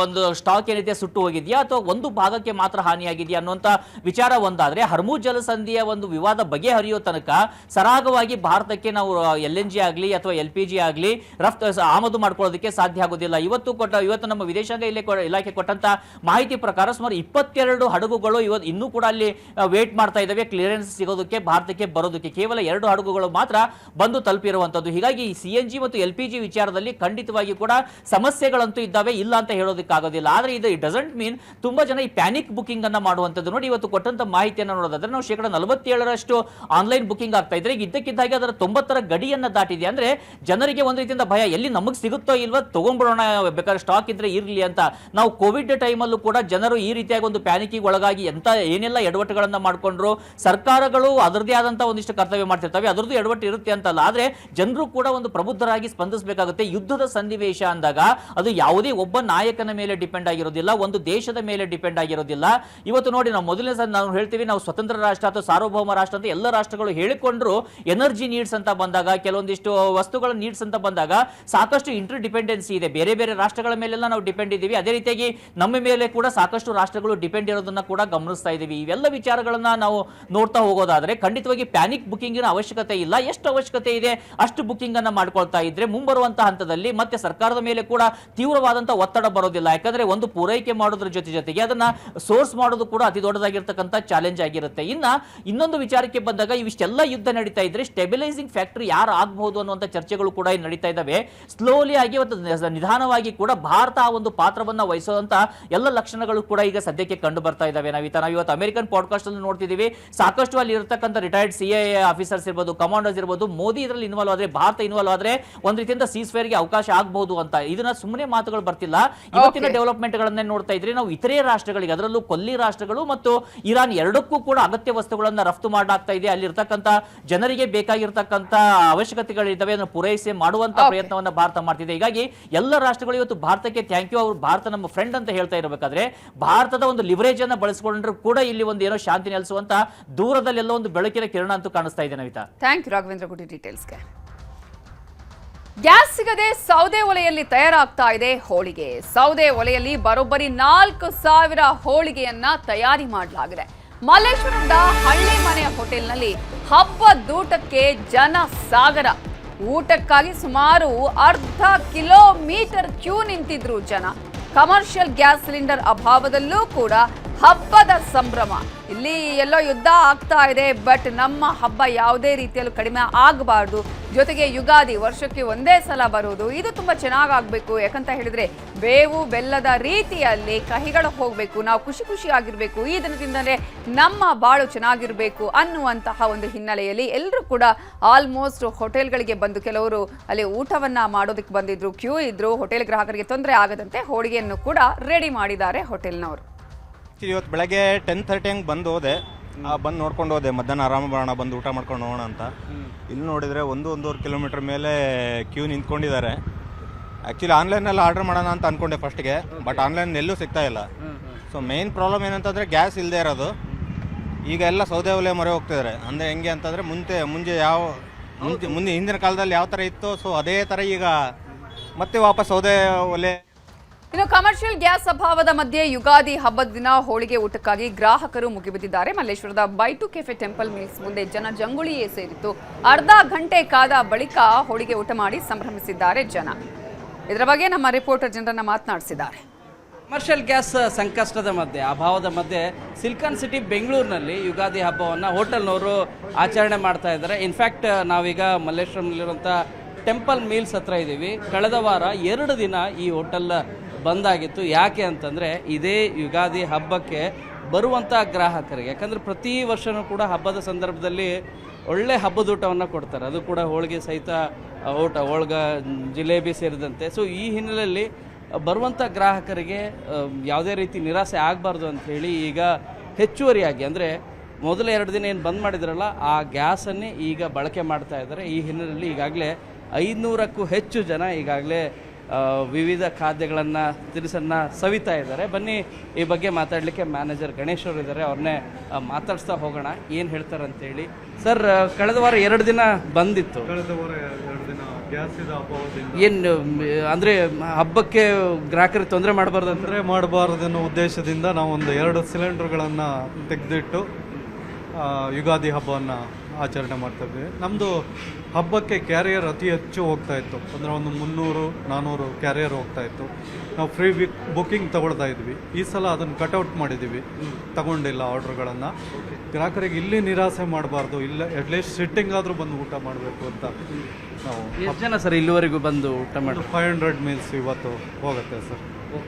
ಒಂದು ಸ್ಟಾಕ್ ಏನಿದೆ ಸುಟ್ಟು ಹೋಗಿದೆಯಾ ಅಥವಾ ಒಂದು ಭಾಗಕ್ಕೆ ಮಾತ್ರ ಹಾನಿಯಾಗಿದೆಯಾ ಅನ್ನುವಂಥ ವಿಚಾರ ಒಂದಾದ್ರೆ, ಹರ್ಮುಜ್ ಜಲಸಂಧಿಯ ಒಂದು ವಿವಾದ ಬಗೆಹರಿಯೋ ತನಕ ಸರಾಗವಾಗಿ ಭಾರತಕ್ಕೆ ನಾವು LNG ಆಗಲಿ ಅಥವಾ LPG ಆಗಲಿ ರಫ್ತು ಆಮದು ಮಾಡ್ಕೊಳ್ಳೋದಕ್ಕೆ ಸಾಧ್ಯ ಆಗೋದಿಲ್ಲ. ಇವತ್ತು ನಮ್ಮ ವಿದೇಶಾಂಗ ಇಲಾಖೆ ಕೊಟ್ಟಂತ ಮಾಹಿತಿ ಪ್ರಕಾರ ಸುಮಾರು 22 ಹಡಗುಗಳು ಇವತ್ತು ಇನ್ನೂ ಕೂಡ ಅಲ್ಲಿ ವೇಟ್ ಮಾಡ್ತಾ ಇದ್ದಾವೆ ಕ್ಲಿಯರೆನ್ಸ್ ಸಿಗೋದಕ್ಕೆ, ಭಾರತಕ್ಕೆ ಬರೋದಕ್ಕೆ. ಕೇವಲ 2 ಹಡಗುಗಳು ಮಾತ್ರ ಬಂದು ತಲುಪಿರುವಂತದ್ದು. ಹೀಗಾಗಿ CNG ಮತ್ತು LPG ವಿಚಾರದಲ್ಲಿ ಖಂಡಿತವಾಗಿ ಕೂಡ ಸಮಸ್ಯೆಗಳಂತೂ ಇದ್ದಾವೆ, ಇಲ್ಲ ಅಂತ ಹೇಳೋದಕ್ಕಾಗೋದಿಲ್ಲ. ಆದರೆ ಇದು ಡಸಂಟ್ ಮೀನ್ ತುಂಬಾ ಜನ ಈ ಪ್ಯಾನಿಕ್ ಬುಕಿಂಗ್ ಅನ್ನ ಮಾಡುವಂತದ್ದು. ನೋಡಿ, ಇವತ್ತು ಕೊಟ್ಟಂತ ಮಾಹಿತಿಯನ್ನು ನೋಡೋದಾದ್ರೆ ನಾವು 47% ಆನ್ಲೈನ್ ಬುಕಿಂಗ್ ಆಗ್ತಾ ಇದ್ರೆ ಇದ್ದಕ್ಕಿದ್ದಾಗೆ ಅದರ 90ರ ಗಡಿಯನ್ನ ದಾಟಿದೆ. ಅಂದ್ರೆ ಜನರಿಗೆ ಒಂದು ರೀತಿಯಿಂದ ಭಯ, ಎಲ್ಲಿ ನಮಗೆ ಸಿಗುತ್ತೋ ಇಲ್ವೋ ತಗೊಂಡ್ಬಿಡೋಣ, ಬೇಕಾದ್ರೆ ಸ್ಟಾಕ್ ಇದ್ರೆ ಇರ್ಲಿ ಅಂತ. ನಾವು ಕೋವಿಡ್ ಟೈಮಲ್ಲೂ ಕೂಡ ಜನರು ಈ ರೀತಿಯಾಗಿ ಒಂದು ಪ್ಯಾನಿಕಿಗೆ ಒಳಗಾಗಿ ಏನೆಲ್ಲ ಎಡವಟ್ಟುಗಳನ್ನ ಮಾಡ್ಕೊಂಡ್ರು. ಸರ್ಕಾರಗಳು ಅದರದೇ ಆದಂತ ಒಂದಿಷ್ಟು ಕರ್ತವ್ಯ ಮಾಡ್ತಿರ್ತವೆ, ಅದರದ್ದು ಎಡವಟ್ಟು ಇರುತ್ತೆ ಅಂತಲ್ಲ. ಆದ್ರೆ ಜನರು ಕೂಡ ಒಂದು ಪ್ರಬುದ್ಧರಾಗಿ ಸ್ಪಂದಿಸಬೇಕಾಗುತ್ತೆ. ಯುದ್ಧದ ಸನ್ನಿವೇಶ ಅಂದಾಗ ಅದು ಯಾವುದೇ ಒಬ್ಬ ನಾಯಕನ ಮೇಲೆ ಡಿಪೆಂಡ್ ಆಗಿರೋದಿಲ್ಲ, ಒಂದು ದೇಶದ ಮೇಲೆ ಡಿಪೆಂಡ್ ಆಗಿರೋದಿಲ್ಲ. ಇವತ್ತು ನೋಡಿ, ನಾವು ಮೊದಲನೇ ನಾವು ಹೇಳ್ತೀವಿ ನಾವು ಸ್ವತಂತ್ರ ರಾಷ್ಟ್ರ ಅಥವಾ ಸಾರ್ವಭೌಮ ರಾಷ್ಟ್ರ ಅಂತ ಎಲ್ಲ ರಾಷ್ಟ್ರಗಳು ಹೇಳಿಕೊಂಡ್ರು. ಎನರ್ಜಿ ನೀಡ್ಸ್ ಅಂತ ಬಂದಾಗ, ಕೆಲವೊಂದಿಷ್ಟು ವಸ್ತುಗಳ ನೀಡ್ಸ್ ಅಂತ ಬಂದಾಗ ಸಾಕಷ್ಟು ಇಂಟರ್ ಡಿಪೆಂಡೆನ್ಸಿ ಇದೆ. ಬೇರೆ ಬೇರೆ ರಾಷ್ಟ್ರಗಳ ಮೇಲೆಲ್ಲ ನಾವು ಡಿಪೆಂಡ್ ಇದ್ದೀವಿ. ಅದೇ ರೀತಿಯಾಗಿ ನಮ್ಮ ಮೇಲೆ ಕೂಡ ಸಾಕಷ್ಟು ರಾಷ್ಟ್ರಗಳು ಡಿಪೆಂಡ್ ಇರೋದನ್ನ ಕೂಡ ಗಮನಿಸ್ತಾ ಇದ್ದೀವಿ. ಇವೆಲ್ಲ ವಿಚಾರಗಳನ್ನ ನಾವು ನೋಡ್ತಾ ಹೋಗೋದಾದ್ರೆ ಖಂಡಿತವಾಗಿ ಪ್ಯಾನಿಕ್ ಬುಕಿಂಗಿನ ಅವಶ್ಯಕತೆ ಇಲ್ಲ. ಎಷ್ಟು ಅವಶ್ಯಕತೆ ಇದೆ ಅಷ್ಟು ಬುಕಿಂಗ್ ಅನ್ನ ಮಾಡ್ಕೊಳ್ತಾ ಇದ್ರೆ ಮುಂಬರುವಂತಹ ಹಂತದಲ್ಲಿ ಮತ್ತೆ ಸರ್ಕಾರದ ಮೇಲೆ ಕೂಡ ತೀವ್ರವಾದಂತಹ ಒತ್ತಡ ಬರೋದಿಲ್ಲ. ಯಾಕಂದ್ರೆ ಒಂದು ಪೂರೈಕೆ ಮಾಡೋದ್ರ ಜೊತೆಗೆ ಅದನ್ನ ಸೋರ್ಸ್ ಮಾಡೋದು ಕೂಡ ಅತಿ ದೊಡ್ಡದಾಗಿರ್ತಕ್ಕಂಥ ಚಾಲೆಂಜ್ ಆಗಿರುತ್ತೆ. ಇನ್ನೊಂದು ವಿಚಾರಕ್ಕೆ ಬಂದಾಗ ಇವಿಷ್ಟೆಲ್ಲ ಯುದ್ಧ ನಡೀತಾ ಇದ್ರೆ ಸ್ಟೆಬಿಲೈಸಿಂಗ್ ಫ್ಯಾಕ್ಟರ್ ಯಾರು ಆಗಬಹುದು ಅನ್ನುವಂಥ ಚರ್ಚೆಗಳು ಕೂಡ ನಡೀತಾ ಇದ್ದಾವೆ. ಸ್ಲೋಲಿ ಆಗಿ ಮತ್ತು ನಿಧಾನವಾಗಿ ಕೂಡ ಭಾರತ ಆ ಒಂದು ಪಾತ್ರವನ್ನ ವಹಿಸುವಂತ ಎಲ್ಲ ಲಕ್ಷಣಗಳು ಕೂಡ ಈಗ ಸದ್ಯಕ್ಕೆ ಕಂಡು ಬರ್ತಾ ಇದ್ದಾವೆ. ನಾವು ಇವತ್ತು ಅಮೆರಿಕನ್ ಪಾಡ್ಕಾಸ್ಟ್ ಅಲ್ಲಿ ನೋಡ್ತಿದೀವಿ, ಸಾಕಷ್ಟು ಅಲ್ಲಿ ಇರತಕ್ಕಂಥ ರಿಟೈರ್ಡ್ CIA ಆಫೀಸರ್ಸ್ ಇರ್ಬೋದು, ಕಮಾಂಡರ್ಸ್ ಇರ್ಬೋದು, ಮೋದಿ ಇದರಲ್ಲಿ ಇನ್ವಾಲ್ವ್ ಆದ್ರೆ, ಭಾರತ ಇನ್ವಾಲ್ವ್ ಆದ್ರೆ ಒಂದು ರೀತಿಯಿಂದ ಸೀಸ್ಫೈರ್ಗೆ ಅವಕಾಶ ಆಗಬಹುದು ಅಂತ. ಇದನ್ನ ಸುಮ್ಮನೆ ಮಾತುಗಳು ಬರ್ತಿಲ್ಲ. ಇವತ್ತಿನ ಡೆವಲಪ್ಮೆಂಟ್ ಗಳನ್ನೇ ನೋಡ್ತಾ ಇದ್ರೆ ನಾವು ಇತರೆ ರಾಷ್ಟ್ರಗಳಿಗೆ, ಅದರಲ್ಲೂ ಕೊಲ್ಲಿ ರಾಷ್ಟ್ರಗಳು ಮತ್ತು ಇರಾನ್ ಎರಡಕ್ಕೂ ಕೂಡ ಅಗತ್ಯ ವಸ್ತುಗಳನ್ನ ರಫ್ತು ಮಾಡಲಾಗ್ತಾ ಇದೆ. ಅಲ್ಲಿರ್ತಕ್ಕಂಥ ಜನರಿಗೆ ಬೇಕಾಗಿರ್ತಕ್ಕಂಥ ಅವಶ್ಯಕತೆಗಳಿದ್ದಾವೆ, ಅದನ್ನು ಪೂರೈಸಿ ಮಾಡುವಂತ ಪ್ರಯತ್ನವನ್ನ ಭಾರತ ಮಾಡ್ತಿದೆ. ಹೀಗಾಗಿ ಎಲ್ಲ ರಾಷ್ಟ್ರಗಳು ಇವತ್ತು ಭಾರತಕ್ಕೆ ಥ್ಯಾಂಕ್ ಯು, ಅವರು ಭಾರತ ನಮ್ಮ ಫ್ರೆಂಡ್ ಅಂತ ಹೇಳ್ತಾ ಇರಬೇಕಾದ್ರೆ ಭಾರತದ ಒಂದು ಲಿವರೇಜ್ ಅನ್ನ ಬಳಸಿಕೊಂಡ್ರು ಕೂಡ ಇಲ್ಲಿ ಒಂದು ಏನೋ ಶಾಂತಿ ನೆಲೆಸುವಂತ ದೂರದಲ್ಲೆಲ್ಲ ಒಂದು ಬೆಳಕಿನ ಕಿರಣ ಅಂತೂ ಕಾಣಿಸ್ತಾ ಇದೆ. ನವಿತಾ,
ಥ್ಯಾಂಕ್ ಯು ರಾಘವೇಂದ್ರ ಗುಡಿ ಡೀಟೇಲ್ಸ್ಗೆ. ಗ್ಯಾಸ್ ಸಿಗದೆ ಸೌದೆ ಒಲೆಯಲ್ಲಿ ತಯಾರಾಗ್ತಾ ಇದೆ ಹೋಳಿಗೆ. ಸೌದೆ ಒಲೆಯಲ್ಲಿ ಬರೋಬ್ಬರಿ 4,000 ಹೋಳಿಗೆಯನ್ನ ತಯಾರಿ ಮಾಡಲಾಗಿದೆ. ಮಲ್ಲೇಶ್ವರದ ಹಳ್ಳಿ ಮನೆ ಹೋಟೆಲ್ನಲ್ಲಿ ಹಬ್ಬದೂಟಕ್ಕೆ ಜನ ಸಾಗರ. ಊಟಕ್ಕಾಗಿ ಸುಮಾರು ಅರ್ಧ ಕಿಲೋಮೀಟರ್ ಕ್ಯೂ ನಿಂತಿದ್ರು ಜನ. ಕಮರ್ಷಿಯಲ್ ಗ್ಯಾಸ್ ಸಿಲಿಂಡರ್ ಅಭಾವದಲ್ಲೂ ಕೂಡ ಹಬ್ಬದ ಸಂಭ್ರಮ. ಇಲ್ಲಿ ಎಲ್ಲೋ ಯುದ್ಧ ಆಗ್ತಾ ಇದೆ, ಬಟ್ ನಮ್ಮ ಹಬ್ಬ ಯಾವುದೇ ರೀತಿಯಲ್ಲೂ ಕಡಿಮೆ ಆಗಬಾರ್ದು. ಜೊತೆಗೆ ಯುಗಾದಿ ವರ್ಷಕ್ಕೆ ಒಂದೇ ಸಲ ಬರುವುದು, ಇದು ತುಂಬ ಚೆನ್ನಾಗಾಗಬೇಕು. ಯಾಕಂತ ಹೇಳಿದ್ರೆ ಬೇವು ಬೆಲ್ಲದ ರೀತಿಯಲ್ಲಿ ಕಹಿಗಳು ಹೋಗಬೇಕು, ನಾವು ಖುಷಿ ಆಗಿರಬೇಕು, ಈ ದಿನದಿಂದಲೇ ನಮ್ಮ ಬಾಳು ಚೆನ್ನಾಗಿರಬೇಕು ಅನ್ನುವಂತಹ ಒಂದು ಹಿನ್ನೆಲೆಯಲ್ಲಿ ಎಲ್ಲರೂ ಕೂಡ ಆಲ್ಮೋಸ್ಟ್ ಹೋಟೆಲ್ಗಳಿಗೆ ಬಂದು ಕೆಲವರು ಅಲ್ಲಿ ಊಟವನ್ನ ಮಾಡೋದಕ್ಕೆ ಬಂದಿದ್ರು, ಕ್ಯೂ ಇದ್ರು. ಹೋಟೆಲ್ ಗ್ರಾಹಕರಿಗೆ ತೊಂದರೆ ಆಗದಂತೆ ಹೋಳಿಗೆಯನ್ನು ಕೂಡ ರೆಡಿ ಮಾಡಿದ್ದಾರೆ ಹೋಟೆಲ್ನವರು.
ಇವತ್ತು ಬೆಳಗ್ಗೆ 10:30 ಹಂಗೆ ಬಂದು ಹೋದೆ, ಬಂದು ನೋಡ್ಕೊಂಡು ಹೋದೆ. ಮಧ್ಯಾಹ್ನ ಆರಾಮ ಬರೋಣ, ಬಂದು ಊಟ ಮಾಡ್ಕೊಂಡು ಹೋಗೋಣ ಅಂತ. ಇಲ್ಲಿ ನೋಡಿದರೆ 1-1.5 ಕಿಲೋಮೀಟರ್ ಮೇಲೆ ಕ್ಯೂ ನಿಂತ್ಕೊಂಡಿದ್ದಾರೆ. ಆ್ಯಕ್ಚುಲಿ ಆನ್ಲೈನಲ್ಲಿ ಆರ್ಡರ್ ಮಾಡೋಣ ಅಂತ ಅಂದ್ಕೊಂಡೆ ಫಸ್ಟ್ಗೆ, ಬಟ್ ಆನ್ಲೈನ್ ಎಲ್ಲೂ ಸಿಗ್ತಾ ಇಲ್ಲ. ಸೊ ಮೇನ್ ಪ್ರಾಬ್ಲಮ್ ಏನಂತಂದರೆ ಗ್ಯಾಸ್ ಇಲ್ಲದೆ ಇರೋದು. ಈಗ ಎಲ್ಲ ಸೌದೆ ಒಲೆ ಮೊರೆ ಹೋಗ್ತಿದ್ದಾರೆ. ಅಂದರೆ ಹೆಂಗೆ ಅಂತಂದರೆ ಮುಂದೆ ಹಿಂದಿನ ಕಾಲದಲ್ಲಿ ಯಾವ ಥರ ಇತ್ತು, ಸೊ ಅದೇ ಥರ ಈಗ ಮತ್ತೆ ವಾಪಸ್ ಸೌದೆ ಒಲೆ.
ಇನ್ನು ಕಮರ್ಷಿಯಲ್ ಗ್ಯಾಸ್ ಅಭಾವದ ಮಧ್ಯೆ ಯುಗಾದಿ ಹಬ್ಬದ ದಿನ ಹೋಳಿಗೆ ಊಟಕ್ಕಾಗಿ ಗ್ರಾಹಕರು ಮುಗಿಬಿದ್ದಿದ್ದಾರೆ. ಮಲ್ಲೇಶ್ವರದ ಬೈಟು ಕೆಫೆ ಟೆಂಪಲ್ ಮಿಲ್ಸ್ ಮುಂದೆ ಜನ ಜಂಗುಳಿಯೇ ಸೇರಿತ್ತು. ಅರ್ಧ ಗಂಟೆ ಕಾದ ಬಳಿಕ ಹೋಳಿಗೆ ಊಟ ಮಾಡಿ ಸಂಭ್ರಮಿಸಿದ್ದಾರೆ ಜನ. ಇದರ ಬಗ್ಗೆ ನಮ್ಮ ರಿಪೋರ್ಟರ್ ಜನರನ್ನ ಮಾತನಾಡಿಸಿದ್ದಾರೆ.
ಕಮರ್ಷಿಯಲ್ ಗ್ಯಾಸ್ ಸಂಕಷ್ಟದ ಮಧ್ಯೆ, ಅಭಾವದ ಮಧ್ಯೆ ಸಿಲ್ಕಾನ್ ಸಿಟಿ ಬೆಂಗಳೂರಿನಲ್ಲಿ ಯುಗಾದಿ ಹಬ್ಬವನ್ನು ಹೋಟೆಲ್ನವರು ಆಚರಣೆ ಮಾಡ್ತಾ ಇದ್ದಾರೆ. ಇನ್ಫ್ಯಾಕ್ಟ್ ನಾವೀಗ ಮಲ್ಲೇಶ್ವರಂನಲ್ಲಿರುವಂಥ ಟೆಂಪಲ್ ಮೀಲ್ಸ್ ಹತ್ರ ಇದ್ದೀವಿ. ಕಳೆದ ವಾರ 2 ದಿನ ಈ ಹೋಟೆಲ್ ಬಂದಾಗಿತ್ತು. ಯಾಕೆ ಅಂತಂದರೆ ಇದೇ ಯುಗಾದಿ ಹಬ್ಬಕ್ಕೆ ಬರುವಂಥ ಗ್ರಾಹಕರಿಗೆ, ಯಾಕಂದರೆ ಪ್ರತಿ ವರ್ಷವೂ ಕೂಡ ಹಬ್ಬದ ಸಂದರ್ಭದಲ್ಲಿ ಒಳ್ಳೆ ಹಬ್ಬದೂಟವನ್ನು ಕೊಡ್ತಾರೆ, ಅದು ಕೂಡ ಹೋಳಿಗೆ ಸಹಿತ ಊಟ, ಜಿಲೇಬಿ ಸೇರಿದಂತೆ. ಸೊ ಈ ಹಿನ್ನೆಲೆಯಲ್ಲಿ ಬರುವಂಥ ಗ್ರಾಹಕರಿಗೆ ಯಾವುದೇ ರೀತಿ ನಿರಾಸೆ ಆಗಬಾರ್ದು ಅಂಥೇಳಿ ಈಗ ಹೆಚ್ಚುವರಿಯಾಗಿ, ಅಂದರೆ ಮೊದಲ 2 ದಿನ ಏನು ಬಂದ್ ಮಾಡಿದ್ರಲ್ಲ ಆ ಗ್ಯಾಸನ್ನೇ ಈಗ ಬಳಕೆ ಮಾಡ್ತಾ ಇದ್ದಾರೆ. ಈ ಹಿನ್ನೆಲೆಯಲ್ಲಿ ಈಗಾಗಲೇ 500ಕ್ಕೂ ಹೆಚ್ಚು ಜನ ಈಗಾಗಲೇ ವಿವಿಧ ಖಾದ್ಯಗಳನ್ನು ತಿನಿಸನ್ನು ಸವಿತಾ ಇದ್ದಾರೆ. ಬನ್ನಿ ಈ ಬಗ್ಗೆ ಮಾತಾಡಲಿಕ್ಕೆ ಮ್ಯಾನೇಜರ್ ಗಣೇಶ್ ಅವರು ಇದ್ದಾರೆ, ಅವ್ರನ್ನೇ ಮಾತಾಡಿಸ್ತಾ ಹೋಗೋಣ, ಏನು ಹೇಳ್ತಾರೆ ಅಂತೇಳಿ. ಸರ್, ಕಳೆದ ವಾರ 2 ದಿನ ಬಂದಿತ್ತು.
ಕಳೆದ ವಾರ 2 ದಿನ ಗ್ಯಾಸ್ ಅಭಾವದಿಂದ
ಏನು ಅಂದರೆ ಹಬ್ಬಕ್ಕೆ ಗ್ರಾಹಕರಿಗೆ ತೊಂದರೆ
ಮಾಡಬಾರ್ದು ಅನ್ನೋ ಉದ್ದೇಶದಿಂದ ನಾವು ಒಂದು 2 ಸಿಲಿಂಡರ್ಗಳನ್ನು ತೆಗೆದಿಟ್ಟು ಯುಗಾದಿ ಹಬ್ಬವನ್ನು ಆಚರಣೆ ಮಾಡ್ತಾಯಿದ್ವಿ. ನಮ್ಮದು ಹಬ್ಬಕ್ಕೆ ಕ್ಯಾರಿಯರ್ ಅತಿ ಹೆಚ್ಚು ಹೋಗ್ತಾ ಇತ್ತು, ಅಂದರೆ ಒಂದು 300-400 ಕ್ಯಾರಿಯರ್ ಹೋಗ್ತಾ ಇತ್ತು. ನಾವು ಫ್ರೀ ಬುಕ್ಕಿಂಗ್ ತಗೊಳ್ತಾ ಇದ್ವಿ. ಈ ಸಲ ಅದನ್ನು ಕಟ್ಔಟ್ ಮಾಡಿದ್ದೀವಿ, ತಗೊಂಡಿಲ್ಲ ಆರ್ಡ್ರ್ಗಳನ್ನು. ಗ್ರಾಹಕರಿಗೆ ಇಲ್ಲಿ ನಿರಾಸೆ ಮಾಡಬಾರ್ದು, ಇಲ್ಲ ಅಟ್ಲೀಸ್ಟ್ ಸಿಟ್ಟಿಂಗ್ ಆದರೂ ಬಂದು ಊಟ ಮಾಡಬೇಕು ಅಂತ ನಾವು.
ಎಷ್ಟು ಜನ ಸರ್ ಇಲ್ಲಿವರೆಗೂ ಬಂದು ಊಟ ಮಾಡಿ?
500 ಮೀಲ್ಸ್ ಇವತ್ತು ಹೋಗುತ್ತೆ ಸರ್.